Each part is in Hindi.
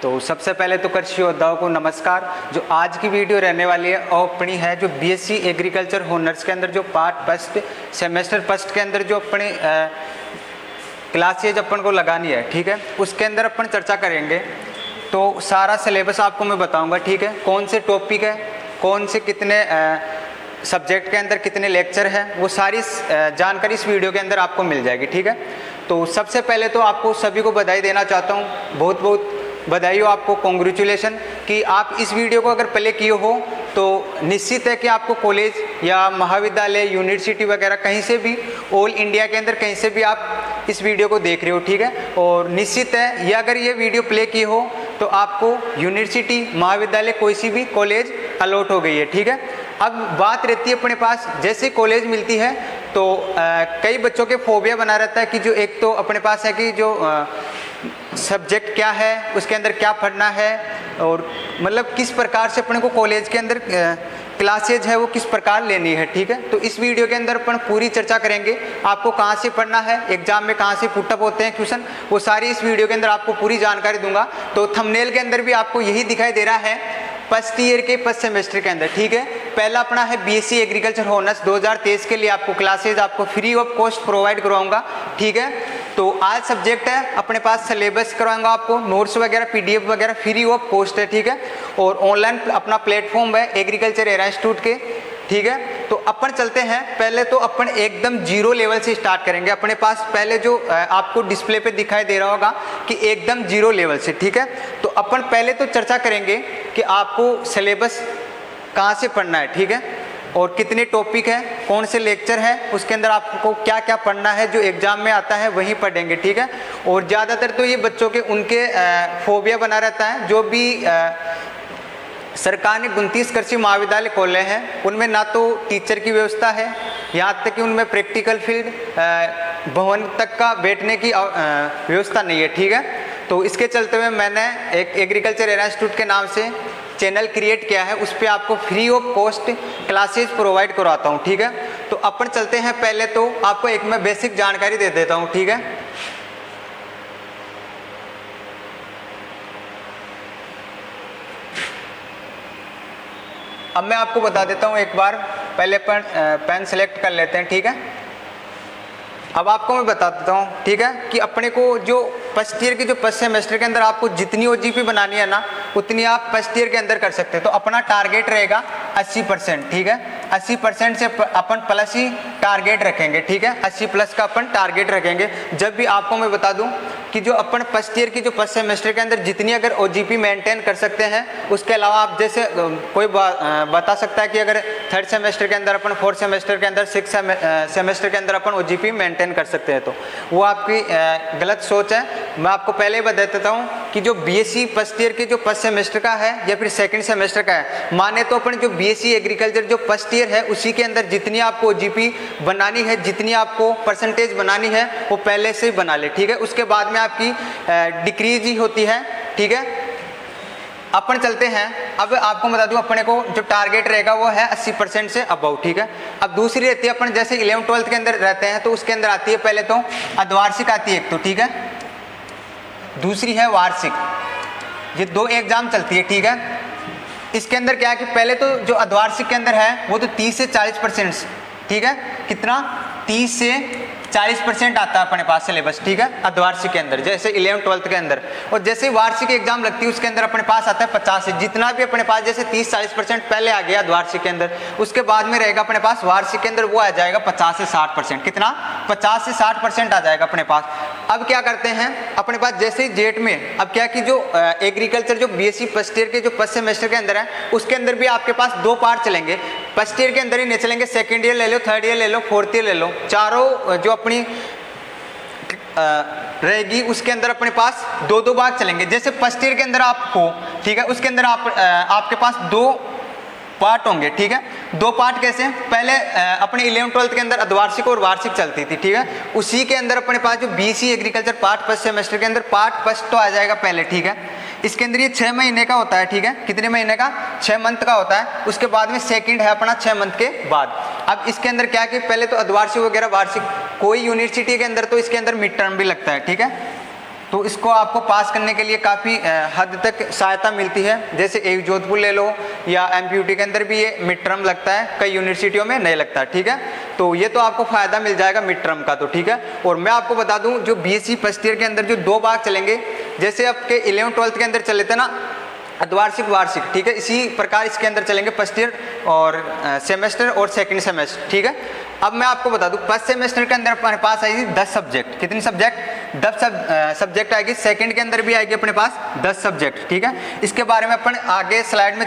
तो सबसे पहले तो कृषि योद्धाओं को नमस्कार। जो आज की वीडियो रहने वाली है वो अपनी है जो बीएससी एग्रीकल्चर होनर्स के अंदर जो पार्ट फर्स्ट सेमेस्टर फर्स्ट के अंदर जो अपने क्लासेज अपन को लगानी है, ठीक है, उसके अंदर अपन चर्चा करेंगे। तो सारा सिलेबस आपको मैं बताऊंगा, ठीक है, कौन से टॉपिक है, कौन से कितने सब्जेक्ट के अंदर कितने लेक्चर हैं, वो सारी जानकारी इस वीडियो के अंदर आपको मिल जाएगी, ठीक है। तो सबसे पहले तो आपको सभी को बधाई देना चाहता हूँ, बहुत बहुत बधाई हो आपको, कॉन्ग्रेचुलेशन कि आप इस वीडियो को अगर प्ले किए हो तो निश्चित है कि आपको कॉलेज या महाविद्यालय यूनिवर्सिटी वगैरह कहीं से भी ऑल इंडिया के अंदर कहीं से भी आप इस वीडियो को देख रहे हो, ठीक है। और निश्चित है ये अगर ये वीडियो प्ले की हो तो आपको यूनिवर्सिटी महाविद्यालय कोई सी भी कॉलेज अलॉट हो गई है, ठीक है। अब बात रहती है अपने पास जैसे कॉलेज मिलती है तो कई बच्चों के फोबिया बना रहता है कि जो एक तो अपने पास है कि जो सब्जेक्ट क्या है, उसके अंदर क्या पढ़ना है और मतलब किस प्रकार से अपने को कॉलेज के अंदर क्लासेज है वो किस प्रकार लेनी है, ठीक है। तो इस वीडियो के अंदर अपन पूरी चर्चा करेंगे, आपको कहाँ से पढ़ना है, एग्जाम में कहाँ से पुटअप होते हैं क्वेश्चन, वो सारी इस वीडियो के अंदर आपको पूरी जानकारी दूंगा। तो थंबनेल के अंदर भी आपको यही दिखाई दे रहा है फर्स्ट ईयर के फर्स्ट सेमेस्टर के अंदर, ठीक है। पहला अपना है बीएससी एग्रीकल्चर होनर्स 2023 के लिए आपको क्लासेज आपको फ्री ऑफ कॉस्ट प्रोवाइड करवाऊंगा, ठीक है। तो आज सब्जेक्ट है अपने पास सिलेबस करवाऊंगा आपको, नोट्स वगैरह पीडीएफ वगैरह फ्री ऑफ कॉस्ट है, ठीक है। और ऑनलाइन अपना प्लेटफॉर्म है एग्रीकल्चर एरा इंस्टीट्यूट के, ठीक है। तो अपन चलते हैं, पहले तो अपन एकदम जीरो लेवल से स्टार्ट करेंगे। अपने पास पहले जो आपको डिस्प्ले पे दिखाई दे रहा होगा कि एकदम जीरो लेवल से, ठीक है। तो अपन पहले तो चर्चा करेंगे कि आपको सिलेबस कहाँ से पढ़ना है, ठीक है, और कितने टॉपिक है, कौन से लेक्चर है, उसके अंदर आपको क्या क्या पढ़ना है, जो एग्जाम में आता है वही पढ़ेंगे, ठीक है। और ज़्यादातर तो ये बच्चों के उनके फोबिया बना रहता है, जो भी सरकार ने 29 कृषि महाविद्यालय खोले हैं उनमें ना तो टीचर की व्यवस्था है, यहाँ तक कि उनमें प्रैक्टिकल फील्ड भवन तक का बैठने की व्यवस्था नहीं है, ठीक है। तो इसके चलते हुए मैंने एक एग्रीकल्चर एरा इंस्टीट्यूट के नाम से चैनल क्रिएट किया है, उस पर आपको free of cost classes provide करवाता हूँ, ठीक है। तो अपन चलते हैं, पहले तो आपको एक मैं बेसिक जानकारी दे देता हूँ, ठीक है। अब मैं आपको बता देता हूँ एक बार, पहले अपन पेन सेलेक्ट कर लेते हैं, ठीक है। अब आपको मैं बता देता हूँ, ठीक है, कि अपने को जो फर्स्ट ईयर के जो फर्स्ट सेमेस्टर के अंदर आपको जितनी ओजीपी बनानी है ना उतनी आप फर्स्ट ईयर के अंदर कर सकते हैं। तो अपना टारगेट रहेगा 80%, ठीक है। 80% से अपन प्लस ही टारगेट रखेंगे, ठीक है, 80 प्लस का अपन टारगेट रखेंगे। जब भी आपको मैं बता दूं कि जो अपन फर्स्ट ईयर की जो फर्स्ट सेमेस्टर के अंदर जितनी अगर ओजीपी मेंटेन कर सकते हैं, उसके अलावा आप जैसे कोई बता सकता है कि अगर थर्ड सेमेस्टर के अंदर अपन फोर्थ सेमेस्टर के अंदर सिक्स सेमेस्टर के अंदर अपन ओजीपी मेंटेन कर सकते हैं, तो वो आपकी गलत सोच है। मैं आपको पहले ही बता देता हूँ कि जो बीएससी फर्स्ट ईयर के जो फर्स्ट सेमेस्टर का है या फिर सेकंड सेमेस्टर का है, माने तो अपन जो बीएससी एग्रीकल्चर जो फर्स्ट ईयर है उसी के अंदर जितनी आपको ओजीपी बनानी है, जितनी आपको परसेंटेज बनानी है वो पहले से ही बना ले, ठीक है। उसके बाद में आपकी डिक्रीज ही होती है, ठीक है। अपन चलते हैं, अब आपको बता दूं अपने को जो टारगेट रहेगा वो है 80% से अबव, ठीक है। अब दूसरी रहती है अपन जैसे 11th 12th के अंदर रहते हैं तो उसके अंदर आती है पहले तो अर्धवार्षिक आती है एक तो, ठीक है, दूसरी है वार्षिक, ये दो एग्जाम चलती है, ठीक है। इसके अंदर क्या है कि पहले तो जो अर्धवार्षिक के अंदर है वो तो 30 से 40%, ठीक है, कितना 30 से 40% आता है अपने पास सिलेबस, ठीक है, अर्धवार्षिक के अंदर जैसे 11th 12th के अंदर। और जैसे वार्षिक एग्जाम लगती है उसके अंदर अपने पास आता है 50 से, जितना भी अपने पास जैसे 30-40% पहले आ गया अर्धवार्षिक के अंदर, उसके बाद में रहेगा अपने पास वार्षिक के अंदर वो आ जाएगा 50 से 60%, कितना 50 से 60% आ जाएगा अपने पास। अब क्या करते हैं अपने पास जैसे ही जेट में, अब क्या कि जो एग्रीकल्चर जो बीएससी फर्स्ट ईयर के जो फर्स्ट सेमेस्टर के अंदर है उसके अंदर भी आपके पास दो पार्ट चलेंगे, फर्स्ट ईयर के अंदर ही नहीं चलेंगे, सेकेंड ईयर ले लो, थर्ड ईयर ले लो, फोर्थ ईयर ले लो, चारों जो अपनी रहेगी उसके अंदर अपने पास दो दो भाग चलेंगे। जैसे फर्स्ट ईयर के अंदर आपको, ठीक है, उसके अंदर आपके पास दो पार्ट होंगे, ठीक है। दो पार्ट कैसे, पहले अपने 11th 12th के अंदर अर्धवार्षिक और वार्षिक चलती थी, ठीक है। उसी के अंदर अपने पास जो BSc agriculture part first semester के अंदर पार्ट फर्स्ट तो आ जाएगा पहले, ठीक है। इसके अंदर ये 6 महीने का होता है, ठीक है, कितने महीने का, 6 मंथ का होता है। उसके बाद में सेकंड है अपना 6 मंथ के बाद। अब इसके अंदर क्या है कि पहले तो अर्धवार्षिक वगैरह वार्षिक, कोई यूनिवर्सिटी के अंदर तो इसके अंदर मिड टर्म भी लगता है, ठीक है। तो इसको आपको पास करने के लिए काफ़ी हद तक सहायता मिलती है। जैसे एक जोधपुर ले लो या एमपीयूटी के अंदर भी ये मिड टर्म लगता है, कई यूनिवर्सिटियों में नहीं लगता, ठीक है। तो ये तो आपको फ़ायदा मिल जाएगा मिड टर्म का, तो ठीक है। और मैं आपको बता दूं जो बीएससी फर्स्ट ईयर के अंदर जो 2 भाग चलेंगे, जैसे आपके 11th 12th के अंदर चले थे ना अर्धवार्षिक वार्षिक, ठीक है, इसी प्रकार इसके अंदर चलेंगे फर्स्ट ईयर और सेमेस्टर और सेकंड सेमेस्टर, ठीक है। अब मैं आपको बता दूं फर्स्ट सेमेस्टर के अंदर अपने पास आएगी 10 सब्जेक्ट, कितनी सब्जेक्ट? 10 सब्जेक्ट आएगी। सेकंड के अंदर भी आएगी अपने पास 10 सब्जेक्ट, ठीक है। इसके बारे में अपन आगे स्लाइड में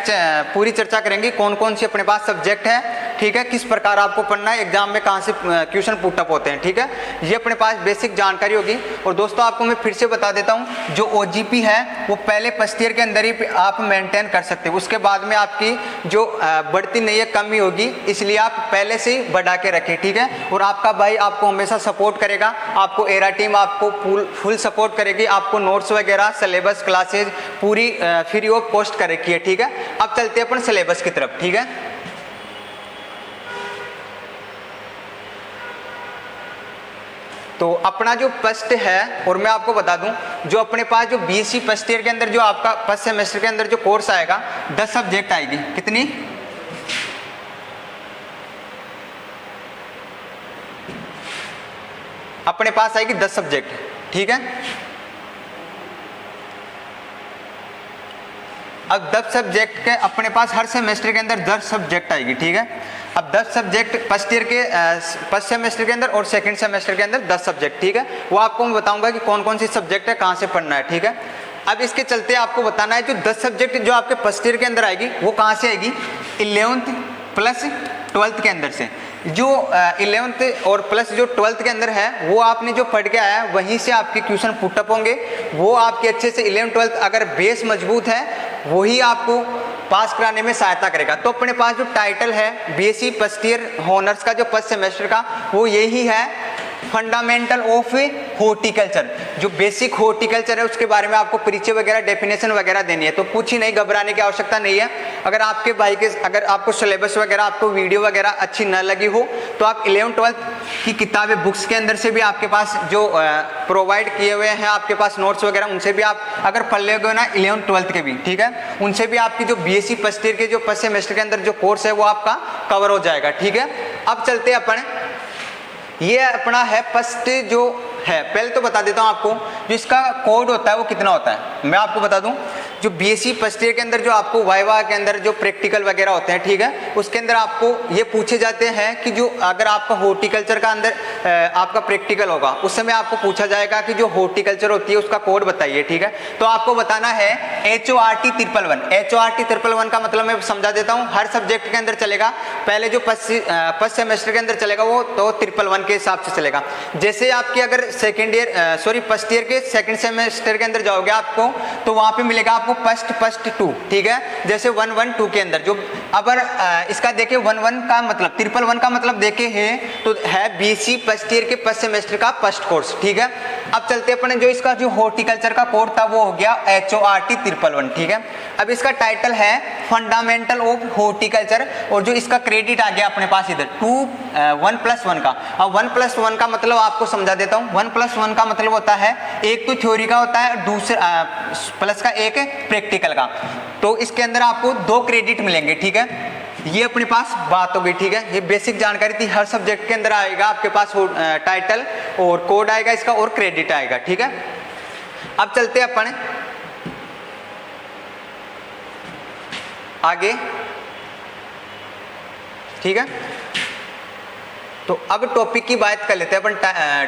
पूरी चर्चा करेंगे कौन कौन सी अपने पास सब्जेक्ट है, ठीक है, किस प्रकार आपको पढ़ना है, एग्जाम में कहाँ से क्वेश्चन पुटअप होते हैं, ठीक है। ये अपने पास बेसिक जानकारी होगी। और दोस्तों आपको मैं फिर से बता देता हूँ जो ओजीपी है वो पहले फर्स्ट ईयर के अंदर ही आप मेंटेन कर सकते हो, उसके बाद में आपकी जो बढ़ती नहीं है कमी होगी, इसलिए आप पहले से ही बढ़ा के रखें, ठीक है। और आपका भाई आपको हमेशा सपोर्ट करेगा, आपको एरा टीम आपको फुल सपोर्ट करेगी, आपको नोट्स वगैरह सिलेबस क्लासेज पूरी फ्री ऑफ कॉस्ट कर रखी है, ठीक है। अब चलते हैं अपन सिलेबस की तरफ, ठीक है। तो अपना जो फर्स्ट है, और मैं आपको बता दूं जो अपने पास जो बीएससी फर्स्ट ईयर के अंदर जो आपका फर्स्ट सेमेस्टर के अंदर जो कोर्स आएगा 10 सब्जेक्ट आएगी, कितनी? अपने पास आएगी 10 सब्जेक्ट, ठीक है। अब 10 सब्जेक्ट के अपने पास हर सेमेस्टर के अंदर 10 सब्जेक्ट आएगी, ठीक है। अब 10 सब्जेक्ट फर्स्ट ईयर के फर्स्ट सेमेस्टर के अंदर और सेकंड सेमेस्टर के अंदर 10 सब्जेक्ट, ठीक है। वो आपको मैं बताऊंगा कि कौन कौन सी सब्जेक्ट है, कहाँ से पढ़ना है, ठीक है। अब इसके चलते आपको बताना है जो 10 सब्जेक्ट जो आपके फर्स्ट ईयर के अंदर आएगी वो कहाँ से आएगी? 11th प्लस 12th के अंदर से। जो 11th और प्लस जो 12th के अंदर है वो आपने जो पढ़ के आया वहीं से आपके क्वेश्चन पुटअप होंगे। वो आपके अच्छे से 11th 12th अगर बेस मजबूत है वही आपको पास कराने में सहायता करेगा। तो अपने पास जो टाइटल है बीएससी फर्स्ट ईयर हॉनर्स का जो फर्स्ट सेमेस्टर का वो यही है, फंडामेंटल ऑफ हॉर्टिकल्चर। जो बेसिक हॉर्टिकल्चर है उसके बारे में आपको परिचय वगैरह डेफिनेशन वगैरह देनी है। तो कुछ ही नहीं, घबराने की आवश्यकता नहीं है। अगर आपके भाई के अगर आपको सिलेबस वगैरह आपको वीडियो वगैरह अच्छी न लगी हो तो आप 11th 12th की किताबें बुक्स के अंदर से भी आपके पास जो प्रोवाइड किए हुए हैं आपके पास नोट्स वगैरह, उनसे भी आप अगर पढ़ लोगे ना 11th 12th के भी, ठीक है, उनसे भी आपकी जो बीएससी फर्स्ट ईयर के जो फर्स्ट सेमेस्टर के अंदर जो कोर्स है वो आपका कवर हो जाएगा, ठीक है। अब चलते हैं अपन, ये अपना है फर्स्ट जो है, पहले तो बता देता हूँ आपको जो इसका कोड होता है वो कितना होता है। मैं आपको बता दूं जो बीएससी फर्स्ट ईयर के अंदर जो आपको वाइवा के अंदर जो प्रैक्टिकल वगैरह होते हैं, ठीक है, उसके अंदर आपको ये पूछे जाते हैं कि जो अगर आपका हॉर्टिकल्चर का अंदर आपका प्रैक्टिकल होगा उस समय आपको पूछा जाएगा कि जो हॉर्टिकल्चर होती है उसका कोड बताइए, ठीक है। तो आपको बताना है HORT 111। HORT 111 का मतलब मैं समझा देता हूँ, हर सब्जेक्ट के अंदर चलेगा। पहले जो फर्स्ट सेमेस्टर के अंदर चलेगा वो तो 111 के हिसाब से चलेगा। जैसे आपकी अगर फर्स्ट ईयर के सेकंड सेमेस्टर के अंदर जाओगे आपको तो वहां पे मिलेगा आपको फर्स्ट 2, ठीक है। जैसे 112 के अंदर जो अगर इसका देखे 11 का मतलब 111 का मतलब देखे है तो है बीएससी फर्स्ट ईयर के फर्स्ट सेमेस्टर का फर्स्ट कोर्स, ठीक है। अब चलते अपने जो इसका जो हॉर्टिकल्चर का कोर्स था वो हो गया HORT 111, ठीक है। अब इसका टाइटल है फंडामेंटल ऑफ हॉर्टिकल्चर और जो इसका क्रेडिट आ गया अपने पास इधर 1+1 का। अब 1+1 का मतलब आपको समझा देता हूँ। 1+1 का मतलब होता है एक तो थ्योरी का होता है, दूसरा प्लस का एक प्रैक्टिकल का। तो इसके अंदर आपको 2 क्रेडिट मिलेंगे, ठीक है। ये अपने पास बात हो गई, ठीक है। ये बेसिक जानकारी थी, हर सब्जेक्ट के अंदर आएगा आपके पास टाइटल और कोड आएगा इसका और क्रेडिट आएगा, ठीक है। अब चलते हैं अपन आगे, ठीक है। तो अब टॉपिक की बात कर लेते हैं अपन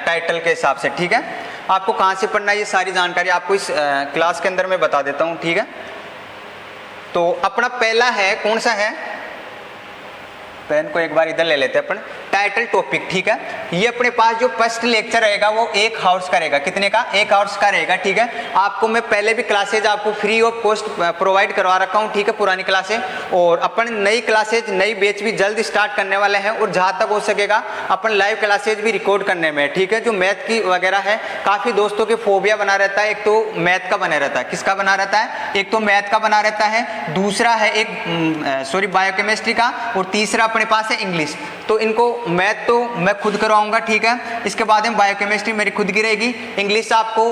टाइटल के हिसाब से, ठीक है। आपको कहाँ से पढ़ना है ये सारी जानकारी आपको इस क्लास के अंदर मैं बता देता हूँ, ठीक है। तो अपना पहला है, कौन सा है, पेन को एक बार इधर ले लेते हैं अपन, टाइटल टॉपिक, ठीक है। ये अपने पास जो फर्स्ट लेक्चर रहेगा वो 1 आवर्स का रहेगा, कितने का, 1 आवर्स का रहेगा, ठीक है। आपको मैं पहले भी क्लासेज आपको फ्री ऑफ कॉस्ट प्रोवाइड करवा रखा हूँ, ठीक है, पुरानी क्लासेज। और अपन नई क्लासेज नई बैच भी जल्द स्टार्ट करने वाले हैं और जहाँ तक हो सकेगा अपन लाइव क्लासेज भी रिकॉर्ड करने में, ठीक है। जो मैथ की वगैरह है, काफ़ी दोस्तों के फोबिया बना रहता है, एक तो मैथ का बना रहता है, किसका बना रहता है, एक तो मैथ का बना रहता है, दूसरा है एक बायोकेमिस्ट्री का और तीसरा अपने पास है इंग्लिश। तो इनको मैथ तो मैं खुद करवाऊंगा, ठीक है। इसके बाद में बायोकेमिस्ट्री मेरी खुद की रहेगी। इंग्लिश आपको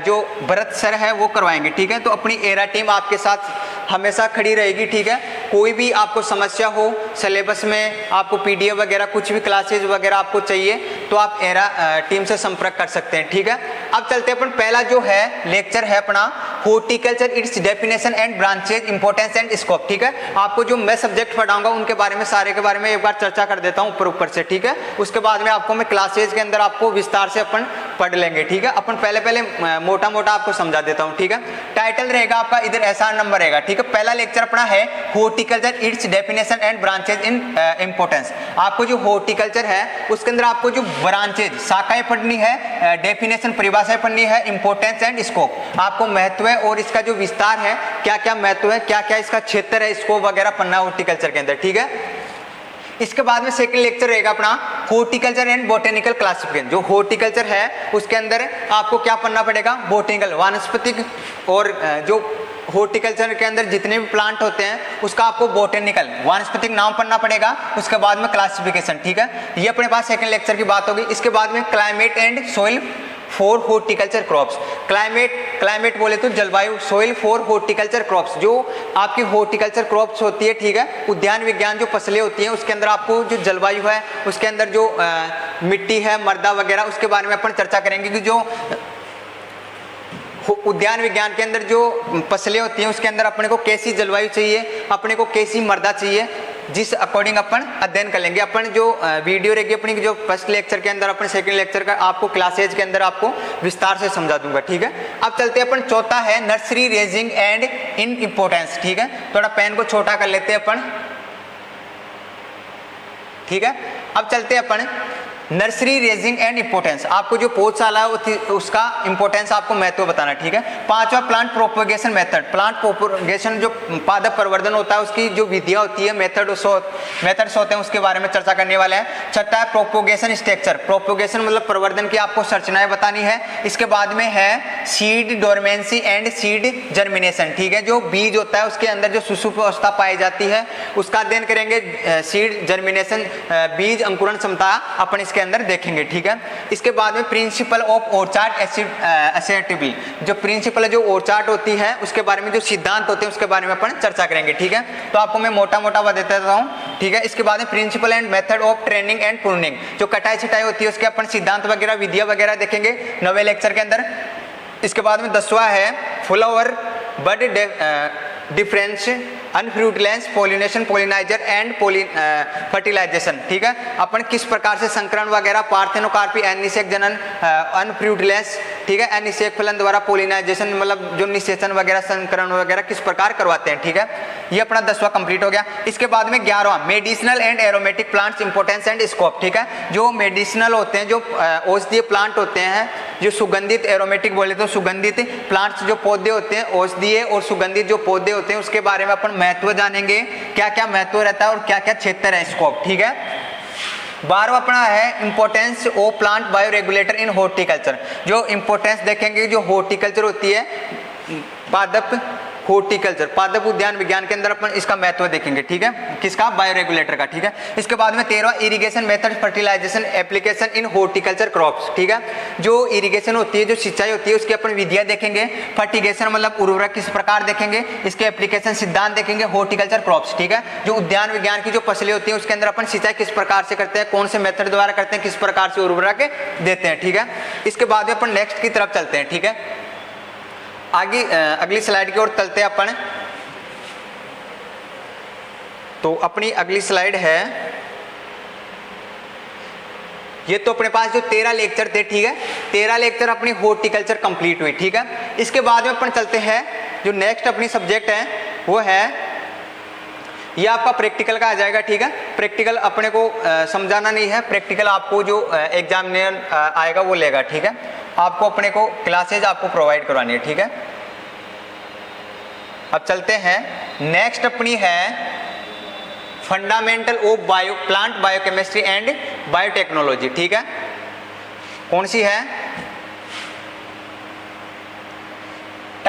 जो भरत सर है वो करवाएंगे, ठीक है। तो अपनी एरा टीम आपके साथ हमेशा खड़ी रहेगी, ठीक है। कोई भी आपको समस्या हो सिलेबस में, आपको पीडीएफ वगैरह कुछ भी क्लासेज वगैरह आपको चाहिए तो आप एरा टीम से संपर्क कर सकते हैं, ठीक है। अब चलते हैं अपन, पहला जो है लेक्चर है अपना horticulture, it's definition and branches, importance and scope, ठीक है। आपको जो मैं सब्जेक्ट पढ़ाऊंगा उनके बारे में, सारे के बारे में एक बार चर्चा कर देता हूँ ऊपर से, ठीक है। उसके बाद में आपको मैं क्लासेज के अंदर आपको विस्तार से अपन पढ़ लेंगे, ठीक है। अपन पहले मोटा मोटा आपको समझा देता हूँ, ठीक है। टाइटल रहेगा आपका इधर, ऐसा नंबर रहेगा, ठीक है। पहला लेक्चर अपना है horticulture, it's definition and branches in importance. आपको जो हॉर्टिकल्चर है उसके अंदर आपको जो ब्रांचेज, शाखाएं पढ़नी है, डेफिनेशन परिभाषाएं पढ़नी है, इंपॉर्टेंस एंड स्कोप, आपको महत्व है और इसका जो विस्तार है, क्या क्या महत्व है, क्या क्या इसका क्षेत्र है, स्कोप वगैरह पढ़ना है हॉर्टिकल्चर के अंदर, ठीक है। इसके बाद में सेकंड लेक्चर रहेगा अपना हॉर्टिकल्चर एंड बोटेनिकल क्लासिफिकेशन। जो हॉर्टिकल्चर है उसके अंदर आपको क्या पढ़ना पड़ेगा, बोटेनिकल, वानस्पतिक, और जो हॉर्टिकल्चर के अंदर जितने भी प्लांट होते हैं उसका आपको बोटेनिकल, वानस्पतिक नाम पढ़ना पड़ेगा। उसके बाद में क्लासिफिकेशन, ठीक है। ये अपने पास सेकंड लेक्चर की बात होगी। इसके बाद में climate and soil for horticulture crops, climate बोले तो जलवायु, सोइल फॉर हॉर्टिकल्चर क्रॉप्स, जो आपकी हॉर्टिकल्चर क्रॉप्स होती है, ठीक है। उद्यान विज्ञान जो फसलें होती हैं उसके अंदर आपको जो जलवायु है, उसके अंदर जो मिट्टी है, मृदा वगैरह, उसके बारे में अपन चर्चा करेंगे कि जो उद्यान विज्ञान के अंदर जो फसलें होती हैं उसके अंदर अपने को कैसी जलवायु चाहिए, अपने को कैसी मृदा चाहिए, जिस अकॉर्डिंग अपन अध्ययन कर लेंगे। अपन जो वीडियो रहेगी अपनी, जो फर्स्ट लेक्चर के अंदर, अपने सेकंड लेक्चर का आपको क्लासेज के अंदर आपको विस्तार से समझा दूंगा, ठीक है। अब चलते हैं अपन, चौथा है nursery raising and in importance, ठीक है। थोड़ा पेन को छोटा कर लेते हैं अपन, ठीक है। अब चलते हैं अपन नर्सरी रेजिंग एंड इंपॉर्टेंस, आपको जो पौधशाला है उसका इंपॉर्टेंस आपको महत्व बताना, ठीक है। पांचवा plant propagation method, plant propagation जो पादप प्रवर्धन होता है उसकी जो विधियां होती है, मेथड्स होते हैं, उसके बारे में चर्चा करने वाले हैं। छठा है प्रोपोगेशन स्ट्रक्चर, प्रोपोगेशन मतलब प्रवर्धन की आपको संरचनाएं बतानी है। इसके बाद में है seed dormancy and seed germination, ठीक है। जो बीज होता है उसके अंदर जो सुषुप्त अवस्था पाई जाती है उसका अध्ययन करेंगे। सीड जर्मिनेशन, बीज अंकुरण क्षमता अपन इसके अंदर देखेंगे, ठीक है। इसके बाद में प्रिंसिपल ऑफ ऑर्चार्ड एसेटिबल, जो प्रिंसिपल जो ऑर्चार्ड होती है उसके बारे में जो सिद्धांत होते हैं उसके बारे में अपन चर्चा करेंगे, ठीक है। तो आपको मैं मोटा मोटा बता देता हूँ, ठीक है। इसके बाद में principle and method of training and pruning, जो कटाई छिटाई होती है उसके अपन सिद्धांत वगैरह, विधियां वगैरह देखेंगे 9वें लेक्चर के अंदर। इसके बाद में 10वां है flower bud difference, unfruitfulness, pollination, pollinizer and fertilization, ठीक है। अपन किस प्रकार से संकरण वगैरह, पार्थेनोकार्पी, एनिसेक जनन, अनफ्रूटलेंस, ठीक है, एनिसेक फलन द्वारा पोलिनाइजेशन मतलब जो निषेचन वगैरह, संकरण वगैरह किस प्रकार करवाते हैं, ठीक है। ये अपना 10वां कंप्लीट हो गया। इसके बाद में 11वां medicinal and aromatic plants, importance and scope, ठीक है। जो मेडिसिनल होते हैं, जो औषधीय प्लांट होते हैं, जो सुगंधित, एरोमेटिक बोले तो सुगंधित प्लांट्स जो पौधे होते हैं, औषधीय और सुगंधित जो पौधे होते हैं उसके बारे में अपन महत्व जानेंगे, क्या क्या महत्व रहता है और क्या क्या क्षेत्र है, स्कोप, ठीक है। 12वां अपना है importance of plant bioregulator in horticulture, जो इंपॉर्टेंस देखेंगे जो हॉर्टिकल्चर होती है, पादप हॉर्टिकल्चर, पादप उद्यान विज्ञान के अंदर अपन इसका महत्व देखेंगे, ठीक है, किसका, बायोरेगुलेटर का, ठीक है। इसके बाद में 13वां irrigation method, fertilization application in horticulture crops, ठीक है। जो इरिगेशन होती है, जो सिंचाई होती है उसकी अपन विधियां देखेंगे। फर्टिगेशन मतलब उर्वरक किस प्रकार देखेंगे, इसके एप्लीकेशन सिद्धांत देखेंगे। हॉर्टिकल्चर क्रॉप्स, ठीक है, जो उद्यान विज्ञान की जो फसलें होती है उसके अंदर अपन सिंचाई किस प्रकार से करते हैं, कौन से मेथड द्वारा करते हैं, किस प्रकार से उर्वरक देते हैं, ठीक है। इसके बाद में अपन नेक्स्ट की तरफ चलते हैं, ठीक है। आगे अगली स्लाइड की ओर चलते हैं अपन। तो अपनी अगली स्लाइड है, ये तो अपने पास जो 13 लेक्चर थे, ठीक है, 13 लेक्चर अपनी हॉर्टिकल्चर कंप्लीट हुई, ठीक है। इसके बाद में अपन चलते हैं, जो नेक्स्ट अपनी सब्जेक्ट है वो है, ये आपका प्रैक्टिकल का आ जाएगा, ठीक है। प्रैक्टिकल अपने को समझाना नहीं है, प्रैक्टिकल आपको जो एग्जामिनेशन आएगा वो लेगा, ठीक है। आपको अपने को क्लासेज आपको प्रोवाइड करवानी है, ठीक है। अब चलते हैं, नेक्स्ट अपनी है fundamental of plant biochemistry and biotechnology, ठीक है। कौन सी है,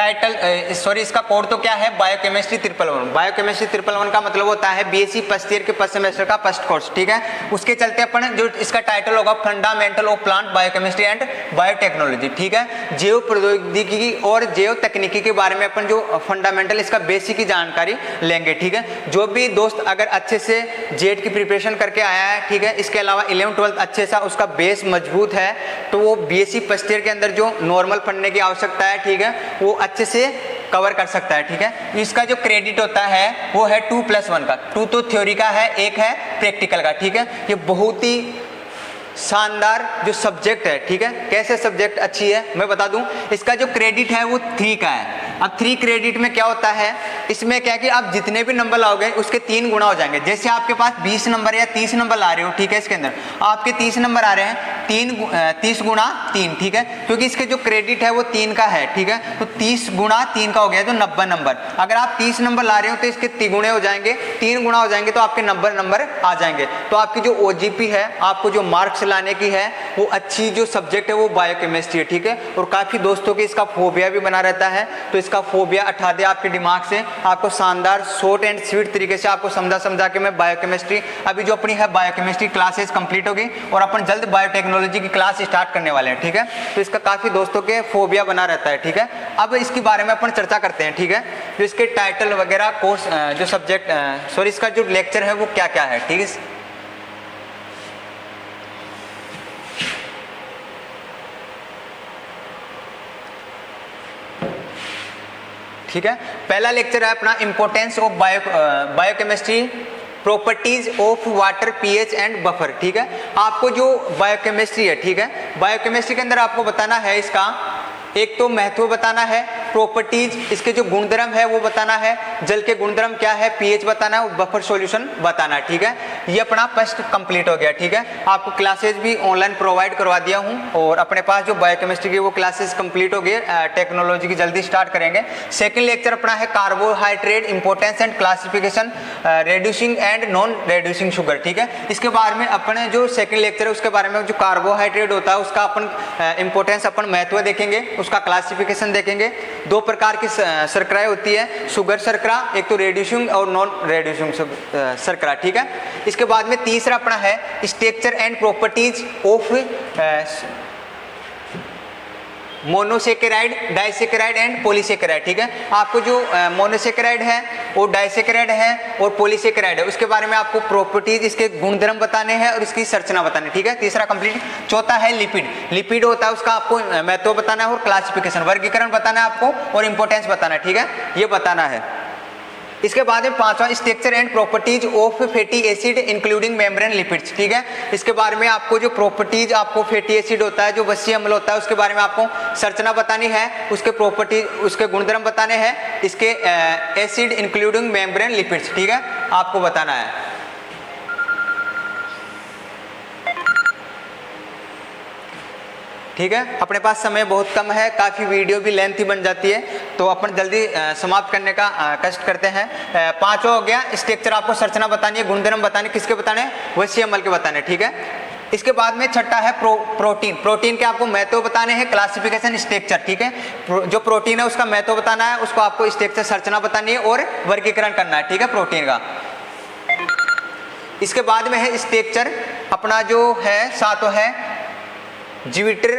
टाइटल सॉरी इसका कोड तो क्या है, बायोकेमिस्ट्री 111। बायोकेमिस्ट्री 111 का मतलब होता है बीएससी फर्स्ट ईयर के फर्स्ट सेमेस्टर का फर्स्ट कोर्स, ठीक है। उसके चलते अपन जो इसका टाइटल होगा fundamental of plant biochemistry and biotechnology, ठीक है। जैव प्रौद्योगिकी और जैव तकनीकी के बारे में अपन जो फंडामेंटल इसका बेसिक की जानकारी लेंगे, ठीक है। जो भी दोस्त अगर अच्छे से जेट की प्रिपरेशन करके आया है, ठीक है, इसके अलावा 11th 12th अच्छे सा उसका बेस मजबूत है, तो वो बीएससी फर्स्ट ईयर के अंदर जो नॉर्मल पढ़ने की आवश्यकता है, ठीक है, वो अच्छे से कवर कर सकता है, ठीक है। इसका जो क्रेडिट होता है वो है 2+1 का, 2 तो थ्योरी का है, 1 है प्रैक्टिकल का, ठीक है। ये बहुत ही शानदार जो सब्जेक्ट है, ठीक है। कैसे सब्जेक्ट अच्छी है मैं बता दूं, इसका जो क्रेडिट है वो 3 का है। अब 3 क्रेडिट में क्या होता है, इसमें क्या है कि आप जितने भी नंबर लाओगे उसके 3 गुना हो जाएंगे। जैसे आपके पास 20 नंबर या 30 नंबर ला रहे हो, ठीक है, इसके अंदर आपके 30 नंबर आ रहे हैं, 30 गुना 3, ठीक है, क्योंकि इसके जो क्रेडिट है वो 3 का है, ठीक है। तो 30 गुना 3 का हो गया तो 90 नंबर। अगर आप 30 नंबर ला रहे हो तो इसके 3 गुणे हो जाएंगे, 3 गुना हो जाएंगे तो आपके 90 नंबर आ जाएंगे। तो आपकी जो ओजीपी है, आपको जो मार्क्स लाने की है, वो अच्छी जो सब्जेक्ट है वो बायोकेमिस्ट्री है, ठीक है। और काफी दोस्तों के इसका फोबिया भी बना रहता है, तो इसका फोबिया हटा दे आपके दिमाग से। आपको शानदार शॉर्ट एंड स्वीट तरीके से आपको समझा के मैं बायोकेमिस्ट्री, अभी जो अपनी है बायोकेमिस्ट्री क्लासेस कंप्लीट होगी और अपन जल्द बायोटेक्नोलॉजी की क्लास स्टार्ट करने वाले हैं, ठीक है। तो इसका काफी दोस्तों के फोबिया बना रहता है, ठीक है। अब इसके बारे में अपन चर्चा करते हैं, ठीक है। जो इसके टाइटल वगैरह कोर्स जो सब्जेक्ट सॉरी इसका जो लेक्चर है वो क्या क्या है, ठीक है। ठीक है, पहला लेक्चर है अपना importance of biochemistry, properties of water, pH and buffer, ठीक है। आपको जो बायोकेमिस्ट्री है, ठीक है, बायोकेमिस्ट्री के अंदर आपको बताना है इसका एक तो महत्व बताना है, प्रॉपर्टीज इसके जो गुणधर्म है वो बताना है, जल के गुणधर्म क्या है, पीएच बताना है और बफर सॉल्यूशन बताना है, ठीक है। ये अपना फर्स्ट कंप्लीट हो गया, ठीक है। आपको क्लासेस भी ऑनलाइन प्रोवाइड करवा दिया हूँ और अपने पास जो बायोकेमिस्ट्री की वो क्लासेस कंप्लीट हो गए, टेक्नोलॉजी की जल्दी स्टार्ट करेंगे। सेकेंड लेक्चर अपना है carbohydrate importance and classification, reducing and non reducing sugar, ठीक है। इसके बारे में अपने जो सेकेंड लेक्चर है उसके बारे में जो कार्बोहाइड्रेट होता है उसका अपन इंपॉर्टेंस अपन महत्व देखेंगे, उसका क्लासिफिकेशन देखेंगे। 2 प्रकार की शर्कराएं होती है, शुगर शर्करा, एक तो रेड्यूसिंग और नॉन रेड्यूसिंग शर्करा, ठीक है। इसके बाद में तीसरा अपना है structure and properties of monosaccharide, disaccharide and polysaccharide, ठीक है। आपको जो मोनोसेकेराइड है और डाइसेकेराइड है और पॉलीसेकेराइड है उसके बारे में आपको प्रॉपर्टीज, इसके गुणधर्म बताने हैं और इसकी संरचना बतानी, ठीक है। तीसरा कंप्लीट। चौथा है लिपिड, लिपिड होता है उसका आपको महत्व बताना है और क्लासिफिकेशन, वर्गीकरण बताना है आपको और इंपॉर्टेंस बताना है, ठीक है, ये बताना है। इसके बाद में पांचवा structure and properties of fatty acid including membrane lipids, ठीक है। इसके बारे में आपको जो प्रॉपर्टीज, आपको फैटी एसिड होता है जो वसीय अम्ल होता है उसके बारे में आपको संरचना बतानी है, उसके प्रॉपर्टीज, उसके गुणधर्म बताने हैं, इसके एसिड इंक्लूडिंग मेम्ब्रेन लिपिड्स, ठीक है, आपको बताना है। ठीक है, अपने पास समय बहुत कम है, काफ़ी वीडियो भी लेंथी बन जाती है, तो अपन जल्दी समाप्त करने का कष्ट करते हैं। पांचवा हो गया स्ट्रक्चर, आपको संरचना बतानी है, गुणधर्म बताने, किसके बताने, वसीय अम्ल के बताने, ठीक है। इसके बाद में छठा है प्रोटीन, प्रोटीन के आपको महत्व बताने हैं, क्लासिफिकेशन, स्ट्रक्चर, ठीक है। जो प्रोटीन है उसका महत्व बताना है, उसको आपको स्ट्रक्चर, संरचना बतानी है और वर्गीकरण करना है, ठीक है, प्रोटीन का। इसके बाद में है स्ट्रक्चर, अपना जो है सातवां है जिविटर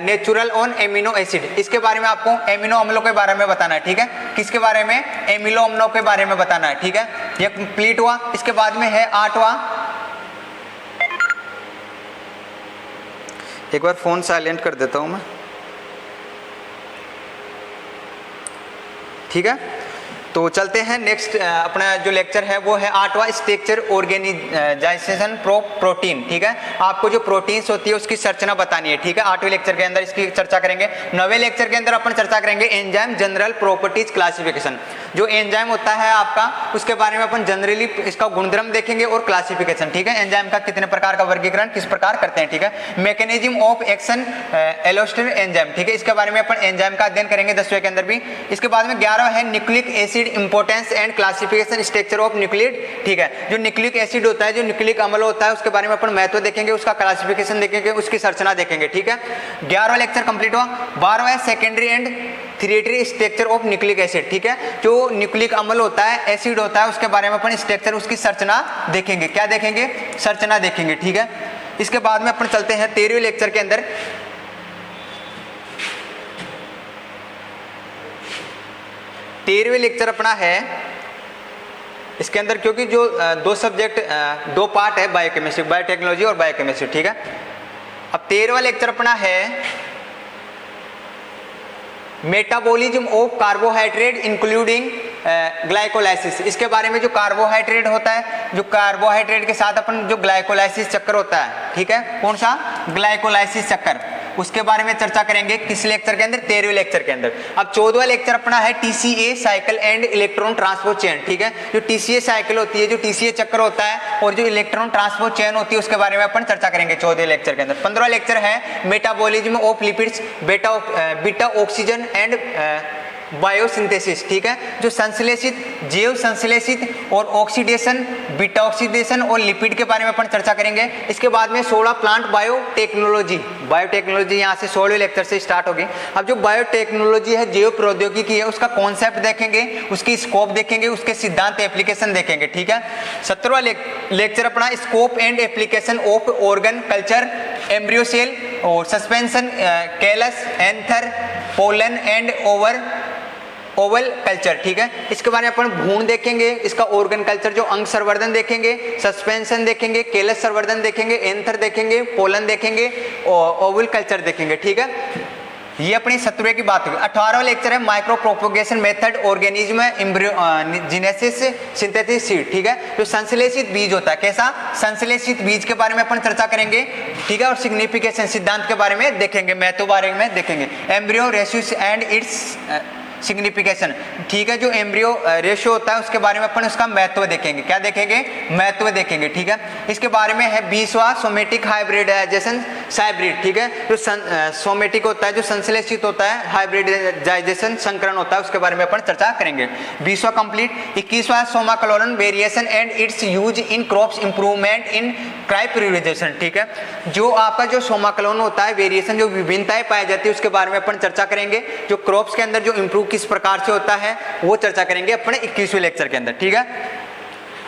नेचुरल ऑन एमिनो एसिड, इसके बारे में आपको एमिनो अम्लों के बारे में बताना है, ठीक है। किसके बारे में, एमिनो अम्लों के बारे में बताना है, ठीक है, ये कंप्लीट हुआ। इसके बाद में है आठवां, एक बार फोन साइलेंट कर देता हूं मैं, ठीक है। तो चलते हैं नेक्स्ट, अपना जो लेक्चर है वो है आठवां स्ट्रक्चर ऑर्गेनाइजेशन प्रोटीन, ठीक है। आपको जो प्रोटीन्स होती है उसकी संरचना बतानी है, ठीक है। 8वें लेक्चर के अंदर इसकी चर्चा करेंगे। 9वें लेक्चर के अंदर अपन चर्चा करेंगे एंजाइम जनरल प्रॉपर्टीज क्लासिफिकेशन, जो एंजाइम होता है आपका उसके बारे में अपन जनरली इसका गुणधर्म देखेंगे और क्लासिफिकेशन, ठीक है। एंजाइम का कितने प्रकार का वर्गीकरण किस प्रकार करते हैं, ठीक है। मैकेनिज्म ऑफ एक्शन एलोस्टर एंजाइम, ठीक है, इसके बारे में अपन एंजाइम का अध्ययन करेंगे 10वें के अंदर भी। इसके बाद में 11वां है nucleic acid importance and classification structure of nuclide, ठीक है। जो न्यूक्लिक एसिड होता है, जो न्यूक्लिक अम्ल होता है उसके बारे में अपन महत्व देखेंगे, उसका क्लासिफिकेशन देखेंगे, उसकी संरचना देखेंगे, ठीक है। 11वां लेक्चर कंप्लीट हुआ। 12वां है secondary and theoretical structure of nucleic acid, ठीक है। जो न्यूक्लिक अम्ल होता है, एसिड होता है, उसके बारे में अपन स्ट्रक्चर, उसकी संरचना देखेंगे। क्या देखेंगे? संरचना देखेंगे, ठीक है। इसके बाद में अपन चलते हैं 13वें लेक्चर के अंदर। 13वें लेक्चर अपना है, इसके अंदर क्योंकि जो दो सब्जेक्ट, दो पार्ट है, बायोकेमिस्ट्री, बायोटेक्नोलॉजी और बायोकेमिस्ट्री, ठीक है। अब 13वां लेक्चर अपना है metabolism of carbohydrate including glycolysis. इसके बारे में जो कार्बोहाइड्रेट होता है, जो कार्बोहाइड्रेट के साथ अपन जो ग्लाइकोलाइसिस चक्कर होता है, ठीक है, कौन सा? ग्लाइकोलाइसिस चक्कर, उसके बारे में चर्चा करेंगे किस लेक्चर के अंदर? 13वें लेक्चर के अंदर। अब 14वां लेक्चर अपना है TCA cycle and electron transport chain, ठीक है। जो TCA साइकिल होती है, जो TCA चक्कर होता है और जो इलेक्ट्रॉन ट्रांसपोर्ट चेन होती है, उसके बारे में अपन चर्चा करेंगे 14वें लेक्चर के अंदर। 15वां लेक्चर है metabolism of lipids, beta oxygen and biosynthesis, ठीक है। जो संश्लेषित, जैव संश्लेषित और ऑक्सीडेशन, बीटा ऑक्सीडेशन और लिपिड के बारे में अपन चर्चा करेंगे। इसके बाद में 16 प्लांट बायोटेक्नोलॉजी, बायोटेक्नोलॉजी यहाँ से 16वें लेक्चर से स्टार्ट होगी। अब जो बायोटेक्नोलॉजी है, जैव प्रौद्योगिकी है, उसका कॉन्सेप्ट देखेंगे, उसकी स्कोप देखेंगे, उसके सिद्धांत एप्लीकेशन देखेंगे, ठीक है। 17वां लेक्चर अपना scope and application of organ culture, embryo cell और suspension, callus, anther, pollen and ovule culture, ठीक है। इसके बारे में अपन भ्रूण देखेंगे, इसका ऑर्गन कल्चर, जो अंग संवर्धन देखेंगे, सस्पेंशन देखेंगे, केलस संवर्धन देखेंगे, एंथर देखेंगे, पोलन देखेंगे और ओवल कल्चर देखेंगे, ठीक है। ये अपनी 17वें की बात होगी। 18वां लेक्चर है micro propagation method, organism, embryogenesis, synthesis seed, ठीक है। जो संश्लेषित बीज होता है, कैसा? संश्लेषित बीज के बारे में अपन चर्चा करेंगे, ठीक है। और सिग्निफिकेशन, सिद्धांत के बारे में देखेंगे, महत्व बारे में देखेंगे। Embryo ratio and it's signification, ठीक है। जो एम्ब्रियो रेशियो होता है, उसके बारे में अपन उसका महत्व देखेंगे। क्या देखेंगे? महत्व देखेंगे, ठीक है। इसके बारे में है 20वां सोमेटिक हाइब्रिडाइजेशन हाइब्रिड, ठीक है। जो सोमेटिक होता है, जो संश्लेषित होता है, हाइब्रिडाइजेशन संकरण होता है, उसके बारे में अपन चर्चा करेंगे। 20वां कंप्लीट। 21वां somaclonal variation and its use in crops improvement in cryopreservation, ठीक है। जो आपका जो सोमाक्लोरन होता है, वेरिएशन, जो विभिन्नताएं पाई जाती है, उसके बारे में अपन चर्चा करेंगे। जो क्रॉप्स के अंदर जो इंप्रूव किस प्रकार से होता है, वो चर्चा करेंगे अपने 21वें लेक्चर के अंदर, ठीक है।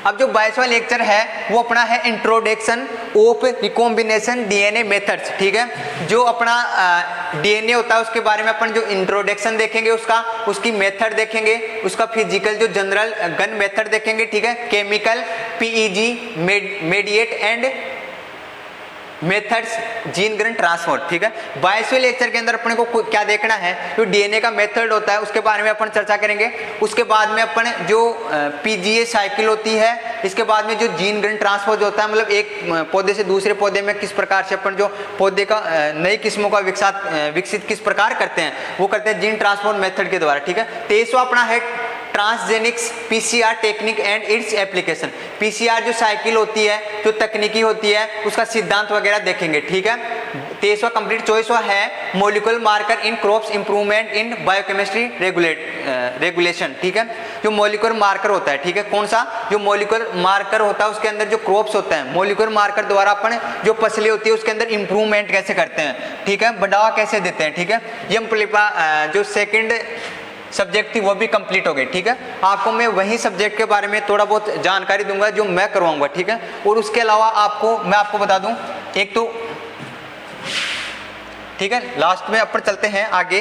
अब जो 22वां लेक्चर है, वो अपना है introduction of recombination DNA methods, ठीक है। जो अपना डीएनए होता है, उसके बारे में अपन जो इंट्रोडक्शन देखेंगे, उसकी मेथड देखेंगे, उसका फिजिकल जो जनरल गन मेथड देखेंगे, ठीक है। Chemical, PEG mediate and methods, gene grain transport, ठीक है। 22वें लेक्चर के अंदर अपने को क्या देखना है? जो डीएनए का मेथड होता है, उसके बारे में अपन चर्चा करेंगे। उसके बाद में अपन जो PGA साइकिल होती है, इसके बाद में जो जीन ग्रेन ट्रांसपोर्ट होता है, मतलब एक पौधे से दूसरे पौधे में किस प्रकार से अपन जो पौधे का नई किस्मों का विकसित किस प्रकार करते हैं, वो करते हैं जीन ट्रांसपोर्ट मेथड के द्वारा, ठीक है। 23वां अपना है transgenics PCR technique and its application. PCR जो साइकिल होती है, जो तकनीकी होती है, उसका सिद्धांत वगैरह देखेंगे, ठीक है। 23वां कंप्लीट। 24वां है molecular marker in crops improvement in biochemistry regulation, ठीक है। जो मॉलिक्यूलर मार्कर होता है, ठीक है, कौन सा? जो मॉलिक्यूलर मार्कर होता है, उसके अंदर जो क्रॉप्स होते हैं, मॉलिक्यूलर मार्कर द्वारा अपन जो फसलें होती है, उसके अंदर इंप्रूवमेंट कैसे करते हैं, ठीक है, बढ़ावा कैसे देते हैं, ठीक है। ये जो सेकेंड सब्जेक्ट थी, वो भी कंप्लीट हो गई, ठीक है। आपको मैं वही सब्जेक्ट के बारे में थोड़ा बहुत जानकारी दूंगा जो मैं करवाऊंगा, ठीक है। और उसके अलावा मैं आपको बता दूं, एक तो, ठीक है, लास्ट में अपन चलते हैं आगे।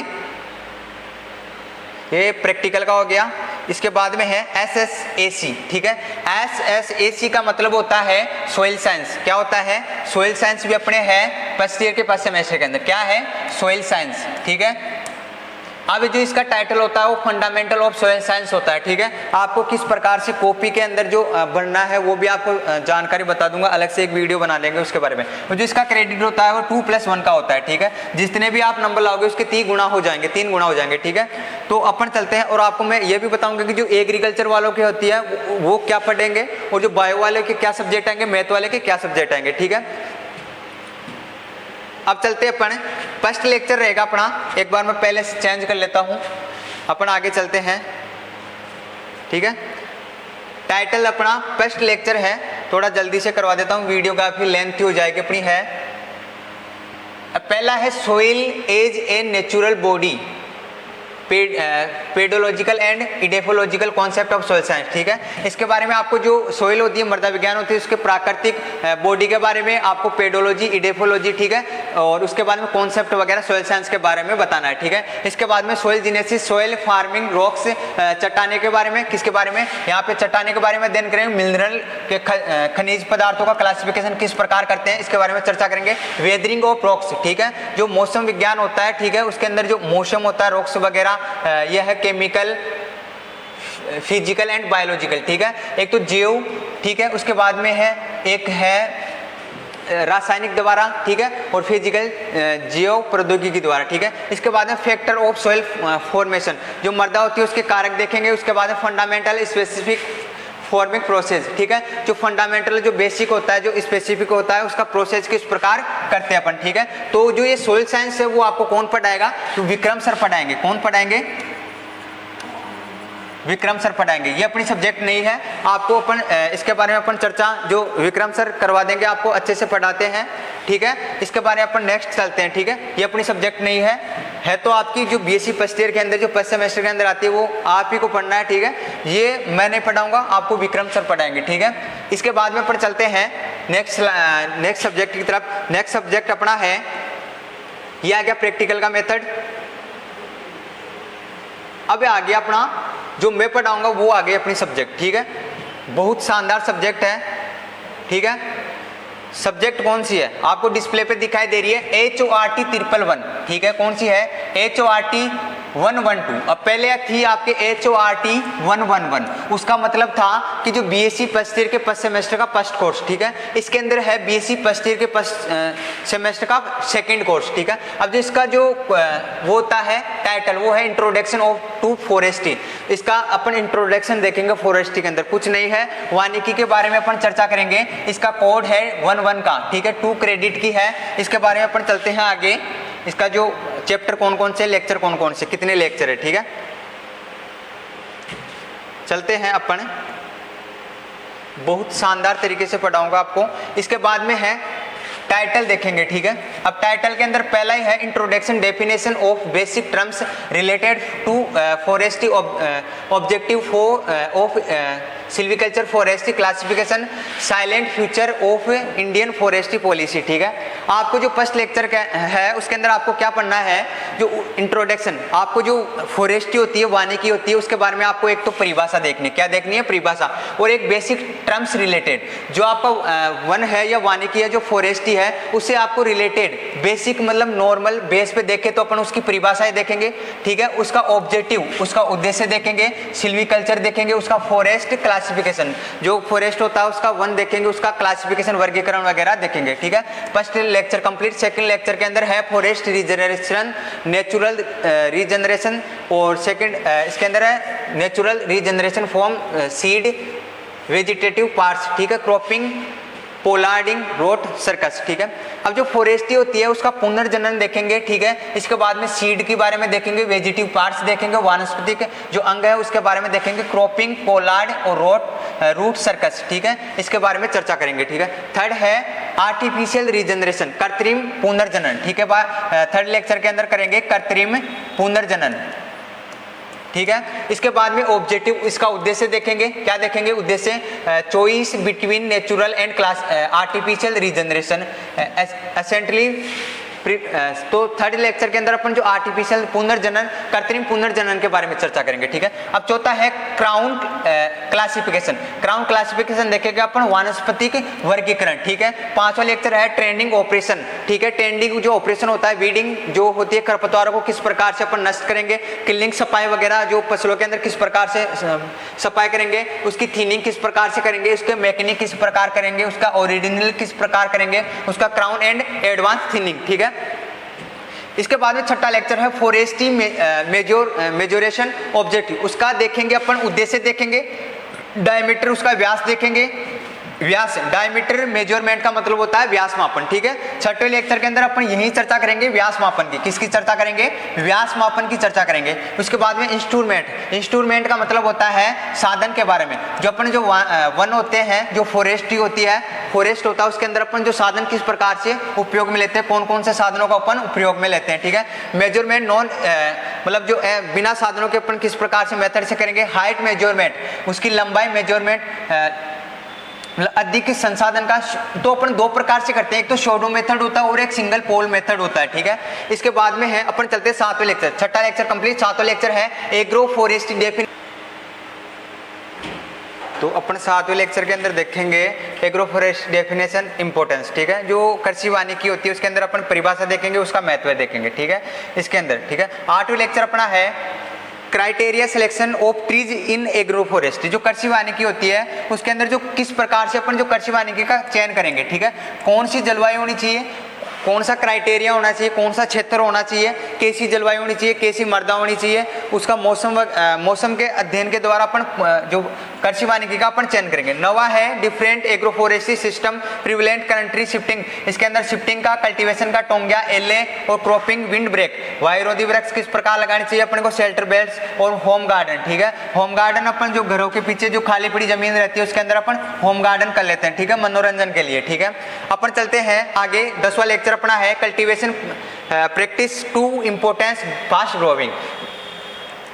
ये प्रैक्टिकल का हो गया। इसके बाद में है SSAC, ठीक है। SSAC का मतलब होता है सोइल साइंस। क्या होता है? सोइल साइंस भी अपने है फर्स्ट ईयर के फर्स्ट सेमेस्टर के अंदर। क्या है? सोइल साइंस, ठीक है। अब जो इसका टाइटल होता है, वो फंडामेंटल ऑफ सोइल साइंस होता है, ठीक है। आपको किस प्रकार से कॉपी के अंदर जो भरना है, वो भी आपको जानकारी बता दूंगा, अलग से एक वीडियो बना लेंगे उसके बारे में। तो जो इसका क्रेडिट होता है, वो 2+1 का होता है, ठीक है। जितने भी आप नंबर लाओगे, उसके 3 गुना हो जाएंगे, ठीक है। तो अपन चलते हैं, और आपको मैं ये भी बताऊंगा कि जो एग्रीकल्चर वालों की होती है, वो क्या पढ़ेंगे, और जो बायो वाले के क्या सब्जेक्ट आएंगे, मैथ वाले के क्या सब्जेक्ट आएंगे, ठीक है। अब चलते हैं अपन, फर्स्ट लेक्चर रहेगा अपना, एक बार मैं पहले से चेंज कर लेता हूं, अपन आगे चलते हैं, ठीक है। टाइटल अपना फर्स्ट लेक्चर है, थोड़ा जल्दी से करवा देता हूं, वीडियो काफी लेंथी हो जाएगी अपनी है। पहला है soil as a natural body, pedological and edaphological concept of soil science, ठीक है। इसके बारे में आपको जो सोइल होती है, मृदा विज्ञान होती है, उसके प्राकृतिक बॉडी के बारे में आपको पेडोलॉजी, इडेफोलॉजी, ठीक है, और उसके बाद में कॉन्सेप्ट वगैरह सोइल साइंस के बारे में बताना है, ठीक है। इसके बाद में soil Genesis, soil farming, rocks, चट्टाने के बारे में, किसके बारे में, यहाँ पे चट्टाने के बारे में अध्ययन करेंगे, मिनरल के खनिज पदार्थों का क्लासिफिकेशन किस प्रकार करते हैं, इसके बारे में चर्चा करेंगे। वेदरिंग ऑफ रॉक्स, ठीक है, जो मौसम विज्ञान होता है, ठीक है, उसके अंदर जो मौसम होता है, रॉक्स वगैरह, यह है केमिकल, फिजिकल एंड बायोलॉजिकल, ठीक है। एक तो जीव, ठीक है, उसके बाद में है एक है रासायनिक द्वारा, ठीक है, और फिजिकल जियो प्रौद्योगिकी द्वारा, ठीक है। इसके बाद में फैक्टर ऑफ सॉइल फॉर्मेशन, जो मृदा होती है उसके कारक देखेंगे। उसके बाद में फंडामेंटल स्पेसिफिक फॉर्मिंग प्रोसेस, ठीक है, जो फंडामेंटल, जो बेसिक होता है, जो स्पेसिफिक होता है, उसका प्रोसेस किस प्रकार करते हैं अपन, ठीक है। तो जो ये सोइल साइंस है वो आपको कौन पढ़ाएगा, तो विक्रम सर पढ़ाएंगे। कौन पढ़ाएंगे, विक्रम सर पढ़ाएंगे। ये अपनी सब्जेक्ट नहीं है, आपको अपन इसके बारे में अपन चर्चा जो विक्रम सर करवा देंगे, आपको अच्छे से पढ़ाते हैं, ठीक है। इसके बारे में अपन नेक्स्ट चलते हैं, ठीक है। ये अपनी सब्जेक्ट नहीं है तो आपकी जो बीएससी फर्स्ट ईयर के अंदर, जो फर्स्ट सेमेस्टर के अंदर आती है, वो आप ही को पढ़ना है, ठीक है। ये मैं नहीं पढ़ाऊंगा, आपको विक्रम सर पढ़ाएंगे, ठीक है। इसके बाद में अपन चलते हैं नेक्स्ट सब्जेक्ट की तरफ। नेक्स्ट सब्जेक्ट अपना है, ये आ गया प्रैक्टिकल का मेथड। अब आ गया अपना जो मैं पढ़ाऊंगा वो आ गई अपनी सब्जेक्ट, ठीक है। बहुत शानदार सब्जेक्ट है, ठीक है। सब्जेक्ट कौन सी है, आपको डिस्प्ले पे दिखाई दे रही है, HORT 111, ठीक है। कौन सी है, HORT 112। अब पहले थी आपके HORT 111, उसका मतलब था कि जो बीएससी फर्स्ट ईयर के फर्स्ट सेमेस्टर का फर्स्ट कोर्स, ठीक है। इसके अंदर है बीएससी फर्स्ट ईयर के फर्स्ट सेमेस्टर का सेकंड कोर्स, ठीक है। अब जो इसका जो वो होता है टाइटल, वो है इंट्रोडक्शन टू फॉरेस्ट्री। इसका अपन इंट्रोडक्शन देखेंगे फॉरेस्ट्री के अंदर, कुछ नहीं है। वानिकी के बारे में अपन चर्चा करेंगे, इसका कोड है 11 का, ठीक है, 2 क्रेडिट की है। इसके बारे में अपन चलते हैं आगे। इसका जो चैप्टर कौन कौन से, लेक्चर कौन कौन से, कितने लेक्चर है, ठीक है। चलते हैं अपन, बहुत शानदार तरीके से पढ़ाऊंगा आपको। इसके बाद में है टाइटल देखेंगे, ठीक है। अब टाइटल के अंदर पहला ही है introduction definition of basic terms related to forestry objective of silviculture forestry classification silent future of Indian forestry policy, ठीक है। आपको जो फर्स्ट लेक्चर है उसके अंदर आपको क्या पढ़ना है, जो इंट्रोडक्शन, आपको जो फॉरेस्ट्री होती है, वानिकी होती है, उसके बारे में आपको एक तो परिभाषा देखनी, क्या देखनी है, परिभाषा, और एक बेसिक टर्म्स रिलेटेड, जो आपका वन है या वानिकी है, जो फॉरेस्ट्री है, उससे आपको रिलेटेड बेसिक, मतलब नॉर्मल बेस पे देखें तो अपन उसकी परिभाषाएं देखेंगे, ठीक है। उसका ऑब्जेक्टिव, उसका उद्देश्य देखेंगे, सिल्वीकल्चर देखेंगे, उसका फॉरेस्ट क्लासिफिकेशन, जो फॉरेस्ट होता है उसका वन देखेंगे, उसका क्लासिफिकेशन, वर्गीकरण वगैरह देखेंगे, ठीक है। First lecture complete. Second lecture के अंदर है फॉरेस्ट रीजनरेशन, नेचुरल रीजनरेशन, और सेकंड इसके अंदर है natural regeneration from seed vegetative parts, ठीक है, क्रॉपिंग, पोलार्डिंग, रोट, सर्कस, ठीक है। अब जो फॉरेस्ट्री होती है उसका पुनर्जनन देखेंगे, ठीक है। इसके बाद में सीड के बारे में देखेंगे, वेजिटेटिव पार्ट्स देखेंगे, वानस्पतिक जो अंग है उसके बारे में देखेंगे, क्रॉपिंग, पोलार्ड और रूट, सर्कस, ठीक है। इसके बारे में चर्चा करेंगे, ठीक है। थर्ड है आर्टिफिशियल रीजनरेशन, कृत्रिम पुनर्जनन, ठीक है। थर्ड लेक्चर के अंदर करेंगे कृत्रिम पुनर्जनन, ठीक है। इसके बाद में ऑब्जेक्टिव, इसका उद्देश्य देखेंगे, क्या देखेंगे, उद्देश्य choice between natural and class artificial regeneration essentially. तो थर्ड लेक्चर के अंदर अपन जो आर्टिफिशियल पुनर्जनन, कृत्रिम पुनर्जनन के बारे में चर्चा करेंगे, ठीक है। अब चौथा है क्राउन क्लासिफिकेशन। क्राउन क्लासिफिकेशन देखेंगे अपन वानस्पतिक वर्गीकरण, ठीक है। पांचवा लेक्चर है ट्रेंडिंग ऑपरेशन, ठीक है। ट्रेंडिंग जो ऑपरेशन होता है, वीडिंग जो होती है, खरपतवारों को किस प्रकार से अपन नष्ट करेंगे, किलिंग, सफाई वगैरह जो फसलों के अंदर किस प्रकार से सफाई करेंगे, उसकी थिनिंग किस प्रकार से करेंगे, उसके मैकेनिक किस प्रकार करेंगे, उसका ओरिजिनल किस प्रकार करेंगे, उसका क्राउन एंड एडवांस थिनिंग, ठीक है। इसके बाद में छठा लेक्चर है फॉरेस्ट्री मेजोरेशन ऑब्जेक्टिव, उसका देखेंगे अपन उद्देश्य देखेंगे, डायमीटर उसका व्यास देखेंगे, व्यास डायमीटर मेजरमेंट का मतलब होता है व्यास मापन, ठीक है। छठे लेक्चर के अंदर अपन यही चर्चा करेंगे व्यास मापन की, किसकी चर्चा करेंगे, व्यास मापन की चर्चा करेंगे। उसके बाद में इंस्ट्रूमेंट, इंस्ट्रूमेंट का मतलब होता है साधन के बारे में, जो अपन जो वन होते हैं, जो फॉरेस्ट्री होती है, फॉरेस्ट होता है उसके अंदर अपन जो साधन किस प्रकार से उपयोग में लेते हैं, कौन कौन से साधनों का अपन उपयोग में लेते हैं, ठीक है। मेजरमेंट नॉन मतलब जो बिना साधनों के अपन किस प्रकार से मेथड से करेंगे, हाइट मेजरमेंट, उसकी लंबाई मेजरमेंट, अधिक संसाधन का, तो अपन दो प्रकार से करते हैं, एक तो शैडो मेथड होता है और एक सिंगल पोल मेथड होता है, ठीक है। इसके बाद में है अपन चलते हैं 7वें लेक्चर, छठा लेक्चर कंप्लीट, 7वां लेक्चर है एग्रो फॉरेस्ट्री डेफिनेशन। तो अपन 7वें लेक्चर के अंदर देखेंगे एग्रो फॉरेस्ट डेफिनेशन इंपॉर्टेंस, ठीक है। जो कृषि वानिकी होती है उसके अंदर अपन परिभाषा देखेंगे, उसका महत्व देखेंगे, ठीक है, इसके अंदर, ठीक है। 8वें लेक्चर अपना है criteria selection of trees in agro forestry. जो कृषि वानिकी होती है उसके अंदर जो किस प्रकार से अपन जो कृषि वानिकी का चयन करेंगे, ठीक है, कौन सी जलवायु होनी चाहिए, कौन सा क्राइटेरिया होना चाहिए, कौन सा क्षेत्र होना चाहिए, कैसी जलवायु होनी चाहिए, कैसी मृदा होनी चाहिए, उसका मौसम के अध्ययन के द्वारा अपन जो कृषि वानिकी का अपन चयन करेंगे। नवा है different agro forestry system prevalent country shifting. इसके अंदर शिफ्टिंग का, कल्टीवेशन का, टोंग्या, एले और क्रॉपिंग, विंड ब्रेक, वायुरोधी वृक्ष किस प्रकार लगानी चाहिए अपन को, शेल्टर बेल्ट्स और होम गार्डन, ठीक है। होम गार्डन अपन जो घरों के पीछे जो खाली पड़ी जमीन रहती है उसके अंदर अपन होम गार्डन कर लेते हैं, ठीक है, मनोरंजन के लिए, ठीक है। अपन चलते हैं आगे, 10वां लेक्चर अपना है cultivation practice to importance fast growing.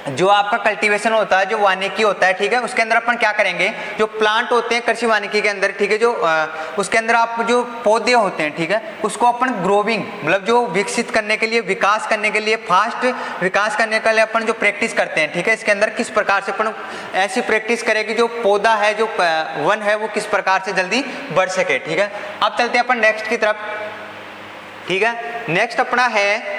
जो आपका कल्टीवेशन होता है, जो वानिकी होता है, ठीक है, उसके अंदर अपन क्या करेंगे, जो प्लांट होते हैं कृषि वानिकी के अंदर, ठीक है, जो उसके अंदर आप जो पौधे होते हैं, ठीक है, उसको अपन ग्रोविंग मतलब जो विकसित करने के लिए, विकास करने के लिए, फास्ट विकास करने के लिए अपन जो प्रैक्टिस करते हैं, ठीक है, इसके अंदर किस प्रकार से अपन ऐसी प्रैक्टिस करें कि जो पौधा है, जो वन है, वो किस प्रकार से जल्दी बढ़ सके, ठीक है। अब चलते हैं अपन नेक्स्ट की तरफ, ठीक है। नेक्स्ट अपना है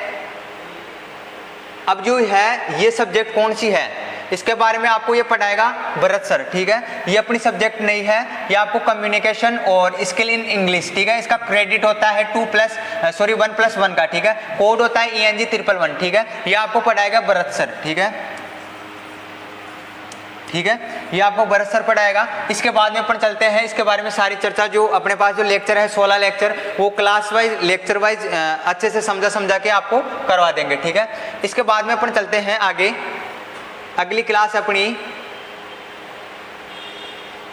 अब जो है ये सब्जेक्ट कौन सी है, इसके बारे में आपको ये पढ़ाएगा भरत सर, ठीक है। ये अपनी सब्जेक्ट नहीं है, ये आपको कम्युनिकेशन और स्किल इन इंग्लिश, ठीक है। इसका क्रेडिट होता है 1+1 का, ठीक है। कोड होता है ENG 111, ठीक है। ये आपको पढ़ाएगा भरत सर, ठीक है, ठीक है, ये आपको भरत सर पढ़ाएगा। इसके बाद में अपन चलते हैं, इसके बारे में सारी चर्चा जो अपने पास जो लेक्चर है 16 लेक्चर, वो क्लास वाइज लेक्चर वाइज अच्छे से समझा के आपको करवा देंगे, ठीक है। इसके बाद में अपन चलते हैं आगे, अगली क्लास अपनी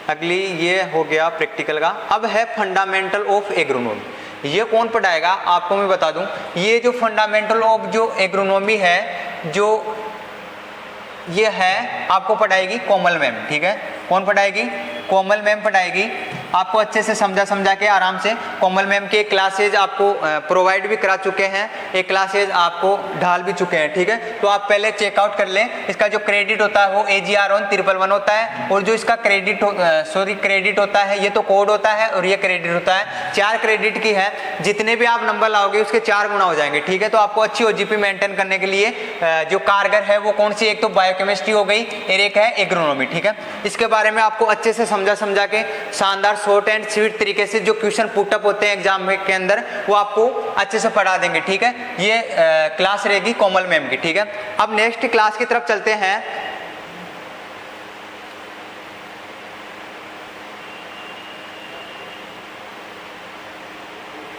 अगली ये हो गया प्रैक्टिकल का। अब है फंडामेंटल ऑफ एग्रोनॉमी। ये कौन पढ़ाएगा आपको मैं बता दूं, ये जो फंडामेंटल ऑफ जो एग्रोनॉमी है, जो ये है आपको पढ़ाएगी कोमल मैम, ठीक है। कौन पढ़ाएगी, कोमल मैम पढ़ाएगी, आपको अच्छे से समझा के आराम से। कोमल मैम के क्लासेज आपको प्रोवाइड भी करा चुके हैं, एक क्लासेज आपको ढाल भी चुके हैं, ठीक है। तो आप पहले चेकआउट कर लें। इसका जो क्रेडिट होता है वो AGR 111 होता है, और जो इसका क्रेडिट होता है, ये तो कोड होता है और ये क्रेडिट होता है, 4 क्रेडिट की है। जितने भी आप नंबर लाओगे उसके 4 गुना हो जाएंगे, ठीक है। तो आपको अच्छी OGP मेंटेन करने के लिए जो कारगर है वो कौन सी, एक तो बायोकेमिस्ट्री हो गई और एक है एग्रोनॉमी, ठीक है। इसके बारे में आपको अच्छे से समझा के शानदार शॉर्ट एंड स्वीट तरीके से जो क्वेश्चन पुटअप होते हैं एग्जाम के अंदर वो आपको अच्छे से पढ़ा देंगे, ठीक है। ये क्लास रहेगी कोमल मैम की, ठीक है। अब नेक्स्ट क्लास की तरफ चलते हैं।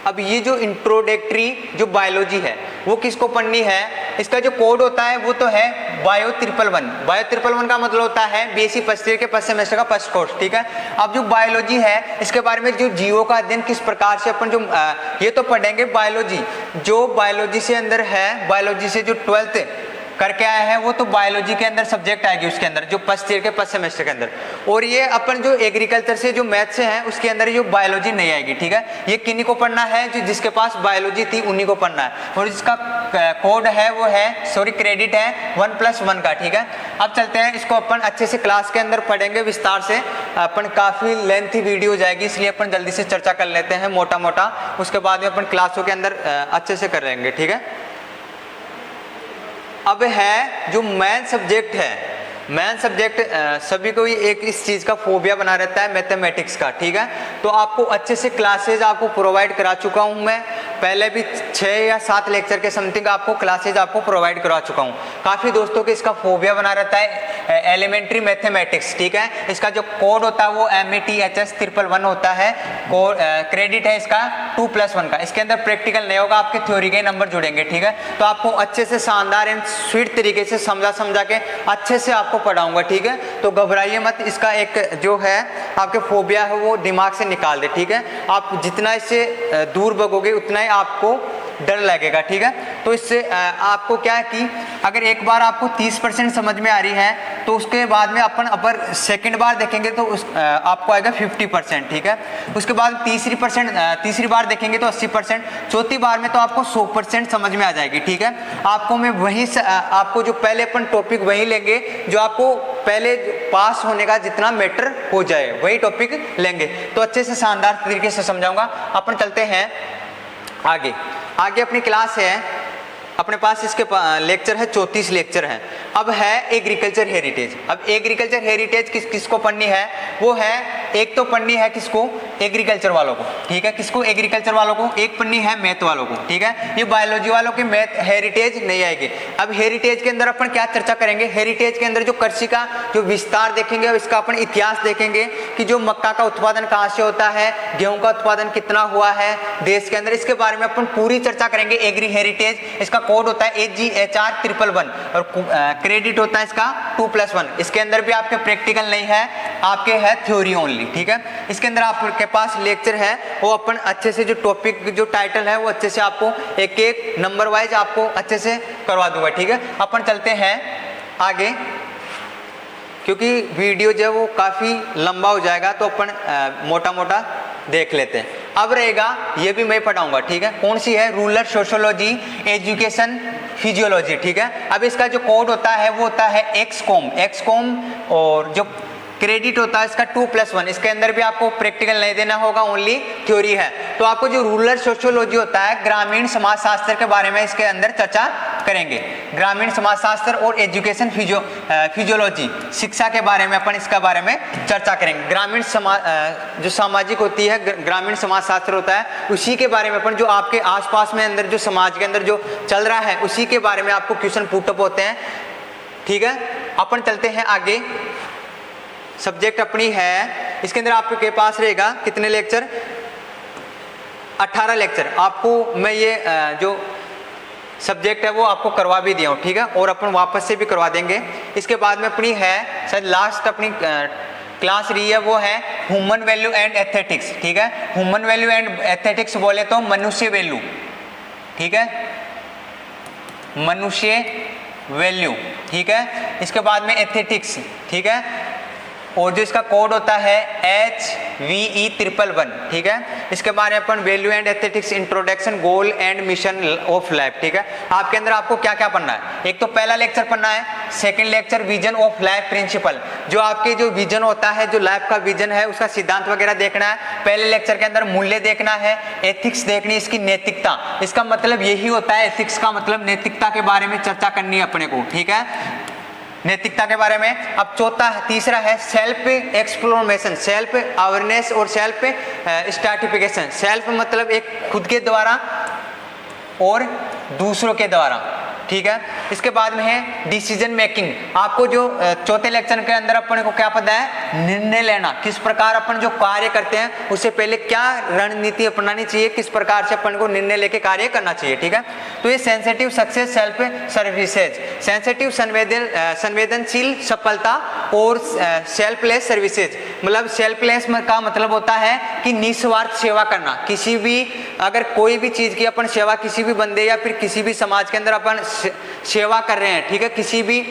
अब ये जो इंट्रोडक्टरी जो बायोलॉजी है वो किसको पढ़नी है, इसका जो कोड होता है वो तो है बायो 111। बायो 111 का मतलब होता है BSc फर्स्ट ईयर के फर्स्ट सेमेस्टर का फर्स्ट कोर्स, ठीक है। अब जो बायोलॉजी है इसके बारे में जो जीवों का अध्ययन किस प्रकार से अपन जो ये तो पढ़ेंगे बायोलॉजी, जो बायोलॉजी से अंदर है, बायोलॉजी से जो 12th करके आया है वो तो बायोलॉजी के अंदर सब्जेक्ट आएगी, उसके अंदर जो फर्स्ट ईयर के फर्स्ट सेमेस्टर के अंदर। और ये अपन जो एग्रीकल्चर से जो मैथ से है उसके अंदर जो बायोलॉजी नहीं आएगी, ठीक है। ये किन्हीं को पढ़ना है, जो जिसके पास बायोलॉजी थी उन्हीं को पढ़ना है, और जिसका कोड है वो है क्रेडिट है 1+1 का, ठीक है। अब चलते हैं, इसको अपन अच्छे से क्लास के अंदर पढ़ेंगे विस्तार से। अपन काफ़ी लेंथी वीडियो जाएगी, इसलिए अपन जल्दी से चर्चा कर लेते हैं मोटा, उसके बाद में अपन क्लासों के अंदर अच्छे से करेंगे, ठीक है। अब है जो मेन सब्जेक्ट है, मेन सब्जेक्ट सभी को एक इस चीज़ का फोबिया बना रहता है, मैथमेटिक्स का, ठीक है। तो आपको अच्छे से क्लासेज आपको प्रोवाइड करा चुका हूँ मैं, पहले भी 6 या 7 लेक्चर के समथिंग आपको क्लासेज आपको प्रोवाइड करा चुका हूँ। काफ़ी दोस्तों के इसका फोबिया बना रहता है एलिमेंट्री मैथमेटिक्स, ठीक है। इसका जो कोड होता है वो METHS 111 होता है, क्रेडिट है इसका 2+1 का। इसके अंदर प्रैक्टिकल नहीं होगा, आपके थ्योरी के नंबर जुड़ेंगे, ठीक है। तो आपको अच्छे से शानदार एंड स्वीट तरीके से समझा के अच्छे से आपको पढ़ाऊंगा, ठीक है। तो घबराइए मत, इसका एक जो है आपके फोबिया है वो दिमाग से निकाल दे, ठीक है। आप जितना इससे दूर भगोगे उतना ही आपको डर लगेगा, ठीक है। तो इससे आपको क्या है कि अगर एक बार आपको 30% समझ में आ रही है तो उसके बाद में अपन अपर सेकंड बार देखेंगे तो आपको आएगा 50%, ठीक है। उसके बाद तीसरी बार देखेंगे तो 80%, चौथी बार में तो आपको 100% समझ में आ जाएगी, ठीक है। आपको मैं वही आपको जो पहले अपन टॉपिक वही लेंगे जो आपको पहले पास होने का जितना मैटर हो जाए वही टॉपिक लेंगे, तो अच्छे से शानदार तरीके से समझाऊंगा। अपन चलते हैं आगे अपनी क्लास है, अपने पास इसके लेक्चर है 34 लेक्चर हैं। अब है एग्रीकल्चर हेरिटेज। अब एग्रीकल्चर हेरिटेज किसको पढ़नी है, वो है एक तो पढ़नी है किसको, एग्रीकल्चर वालों को, ठीक है। किसको, एग्रीकल्चर वालों को। एक पढ़नी है मैथ वालों को, ठीक है। ये बायोलॉजी वालों की मैथ हेरिटेज नहीं आएगी। अब हेरिटेज के अंदर अपन क्या चर्चा करेंगे, हेरिटेज के अंदर जो कृषि का जो विस्तार देखेंगे, इसका अपन इतिहास देखेंगे कि जो मक्का का उत्पादन कहाँ से होता है, गेहूं का उत्पादन कितना हुआ है देश के अंदर, इसके बारे में अपन पूरी चर्चा करेंगे। एग्री हेरिटेज, इसका कोड होता है AGHR 111 और क्रेडिट होता है इसका 2+1। इसके अंदर भी आपके प्रैक्टिकल नहीं है, आपके है थ्योरी ओनली, ठीक है। इसके अंदर आपके पास लेक्चर है, वो अपन अच्छे से जो टॉपिक जो टाइटल है वो अच्छे से आपको एक एक नंबर वाइज आपको अच्छे से करवा दूंगा, ठीक है। अपन चलते हैं आगे, क्योंकि वीडियो जो है वो काफ़ी लंबा हो जाएगा तो अपन मोटा मोटा देख लेते हैं। अब रहेगा ये भी मैं पढ़ाऊंगा, ठीक है। कौन सी है, रूरल सोशियोलॉजी एजुकेशन फिजियोलॉजी, ठीक है। अब इसका जो कोड होता है वो होता है एक्सकॉम और जो क्रेडिट होता है इसका 2+1। इसके अंदर भी आपको प्रैक्टिकल नहीं देना होगा, ओनली थ्योरी है। तो आपको जो रूरल सोशियोलॉजी होता है, ग्रामीण समाजशास्त्र के बारे में इसके अंदर चर्चा करेंगे। ग्रामीण समाजशास्त्र और एजुकेशन फिजियोलॉजी शिक्षा के बारे में अपन इसका बारे में चर्चा करेंगे। ग्रामीण समाज जो सामाजिक होती है, ग्रामीण समाजशास्त्र होता है, उसी के बारे में अपन जो आपके आसपास में अंदर जो समाज के अंदर जो चल रहा है उसी के बारे में आपको क्वेश्चन पुटअप होते हैं, ठीक है। अपन चलते हैं आगे, सब्जेक्ट अपनी है, इसके अंदर आपके पास रहेगा कितने लेक्चर, 18 लेक्चर। आपको मैं ये जो सब्जेक्ट है वो आपको करवा भी दिया हूँ, ठीक है, और अपन वापस से भी करवा देंगे। इसके बाद में अपनी है शायद लास्ट अपनी क्लास रही है वो है ह्यूमन वैल्यू एंड एथेटिक्स, ठीक है। ह्यूमन वैल्यू एंड एथेटिक्स बोले तो मनुष्य वैल्यू, ठीक है, मनुष्य वैल्यू, ठीक है। इसके बाद में एथेटिक्स, ठीक है, और जो इसका कोड होता है HVE 111, ठीक है। इसके बारे में अपन value and ethics introduction goal and mission of life, ठीक है। आपके अंदर आपको क्या क्या पढ़ना है, एक तो पहला लेक्चर पढ़ना है, second lecture vision of life principal, जो आपके जो विजन होता है, जो लाइफ का विजन है उसका सिद्धांत वगैरह देखना है। पहले लेक्चर के अंदर मूल्य देखना है, एथिक्स देखनी, इसकी नैतिकता, इसका मतलब यही होता है, एथिक्स का मतलब नैतिकता के बारे में चर्चा करनी है अपने को, ठीक है, नैतिकता के बारे में। अब तीसरा है सेल्फ एक्सप्लोरेशन, सेल्फ अवेयरनेस और सेल्फ स्ट्रैटिफिकेशन। सेल्फ मतलब एक खुद के द्वारा और दूसरों के द्वारा, ठीक है। इसके बाद में है डिसीजन मेकिंग। आपको जो चौथे लेक्चर के अंदर अपन को क्या पता है, निर्णय लेना, किस प्रकार अपन जो कार्य करते हैं उससे पहले क्या रणनीति अपनानी चाहिए, किस प्रकार से अपन को निर्णय लेके कार्य करना चाहिए, ठीक है। तो ये sensitive success self services, sensitive संवेदनशील सफलता और सेल्फलेस सर्विसेज, मतलब सेल्फलेस का मतलब होता है कि निस्वार्थ सेवा करना। किसी भी अगर कोई भी चीज़ की अपन सेवा, किसी भी बंदे या फिर किसी भी समाज के अंदर अपन सेवा कर रहे हैं, ठीक है, किसी भी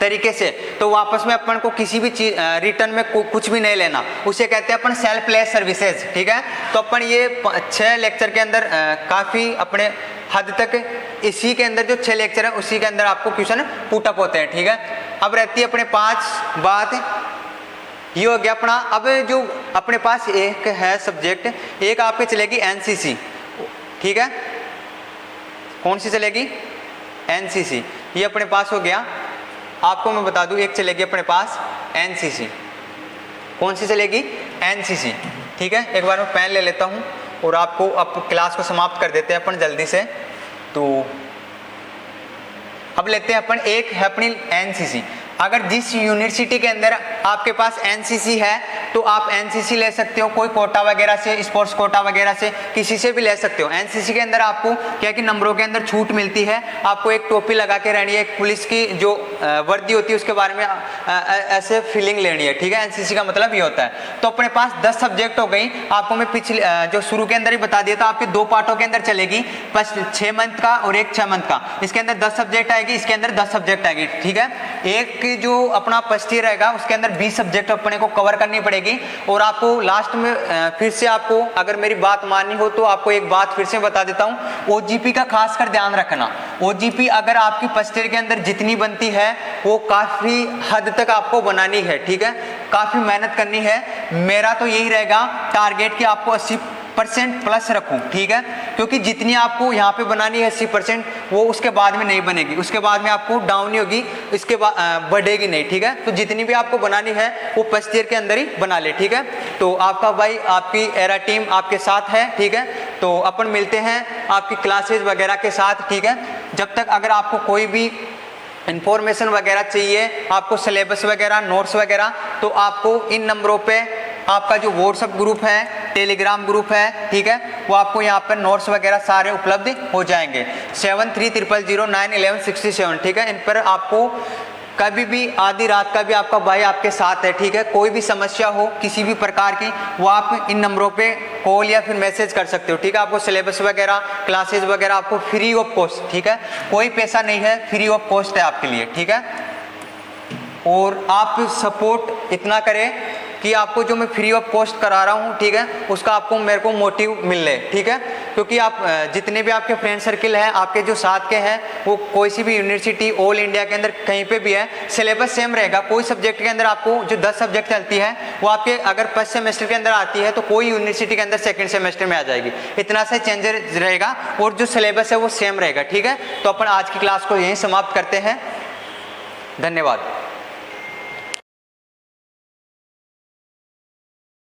तरीके से, तो वापस में अपन को किसी भी चीज रिटर्न में कुछ भी नहीं लेना, उसे कहते हैं अपन सेल्फलेस सर्विसेज, ठीक है। तो अपन ये 6 लेक्चर के अंदर काफ़ी अपने हद तक इसी के अंदर जो 6 लेक्चर है उसी के अंदर आपको क्वेश्चन पुटअप होते हैं, ठीक है। अब रहती है अपने 5 बात, ये हो गया अपना। अब जो अपने पास एक है सब्जेक्ट, एक आपके चलेगी NCC, ठीक है, कौन सी चलेगी, NCC, ये अपने पास हो गया। आपको मैं बता दूं एक चलेगी अपने पास NCC, कौन सी चलेगी, NCC, ठीक है। एक बार मैं पेन ले लेता हूं और आपको अब क्लास को समाप्त कर देते हैं अपन जल्दी से। तो अब लेते हैं अपन, एक है अपनी NCC। अगर जिस यूनिवर्सिटी के अंदर आपके पास NCC है तो आप एनसीसी ले सकते हो, कोई कोटा वगैरह से, स्पोर्ट्स कोटा वगैरह से, किसी से भी ले सकते हो। एनसीसी के अंदर आपको क्या कि नंबरों के अंदर छूट मिलती है, आपको एक टोपी लगा के रहनी है, एक पुलिस की जो वर्दी होती है उसके बारे में ऐसे फीलिंग लेनी है, ठीक है। एनसीसी का मतलब ये होता है। तो अपने पास 10 सब्जेक्ट हो गई। आपको मैं पिछले जो शुरू के अंदर ही बता दिया था, आपके 2 पार्टों के अंदर चलेगी, 6 मंथ का और एक 6 मंथ का। इसके अंदर 10 सब्जेक्ट आएगी, इसके अंदर 10 सब्जेक्ट आएगी, ठीक है। एक जो अपना फर्स्ट ईयर रहेगा उसके अंदर 20 सब्जेक्ट अपने को कवर करनी पड़ेगी। और आपको लास्ट में फिर से आपको अगर मेरी बात माननी हो तो आपको एक बात फिर से बता देता हूँ, ओजीपी का खासकर ध्यान रखना। ओजीपी अगर आपकी फर्स्ट ईयर के अंदर जितनी बनती है वो काफी हद तक आपको बनानी है, ठीक है, काफी मेहनत करनी है। मेरा तो यही रहेगा टारगेट कि आपको 80% प्लस रखूं, ठीक है, क्योंकि जितनी आपको यहाँ पे बनानी है 80% वो उसके बाद में नहीं बनेगी, उसके बाद में आपको डाउन ही होगी, इसके बाद बढ़ेगी नहीं, ठीक है। तो जितनी भी आपको बनानी है वो फर्स्ट ईयर के अंदर ही बना ले, ठीक है। तो आपका भाई, आपकी एरा टीम आपके साथ है, ठीक है। तो अपन मिलते हैं आपकी क्लासेज वगैरह के साथ, ठीक है। जब तक अगर आपको कोई भी इंफॉर्मेशन वगैरह चाहिए, आपको सिलेबस वगैरह, नोट्स वगैरह, तो आपको इन नंबरों पे आपका जो व्हाट्सएप ग्रुप है, टेलीग्राम ग्रुप है, ठीक है, वो आपको यहाँ पर नोट्स वगैरह सारे उपलब्ध हो जाएंगे। 7300091167, ठीक है। इन पर आपको कभी भी आधी रात का भी आपका भाई आपके साथ है, ठीक है। कोई भी समस्या हो किसी भी प्रकार की, वो आप इन नंबरों पे कॉल या फिर मैसेज कर सकते हो, ठीक है। आपको सिलेबस वगैरह, क्लासेस वगैरह आपको फ्री ऑफ कॉस्ट, ठीक है, कोई पैसा नहीं है, फ्री ऑफ कॉस्ट है आपके लिए, ठीक है। और आप सपोर्ट इतना करें कि आपको जो मैं फ्री ऑफ कॉस्ट करा रहा हूँ, ठीक है, उसका आपको मेरे को मोटिव मिल रहे, ठीक है। क्योंकि आप जितने भी आपके फ्रेंड सर्किल हैं, आपके जो साथ के हैं, वो कोई सी भी यूनिवर्सिटी ऑल इंडिया के अंदर कहीं पे भी है, सिलेबस सेम रहेगा। कोई सब्जेक्ट के अंदर आपको जो 10 सब्जेक्ट चलती है वो आपके अगर फर्स्ट सेमेस्टर के अंदर आती है तो कोई यूनिवर्सिटी के अंदर सेकेंड सेमेस्टर में आ जाएगी, इतना सा चेंजेस रहेगा और जो सिलेबस है वो सेम रहेगा, ठीक है। तो अपन आज की क्लास को यहीं समाप्त करते हैं। धन्यवाद।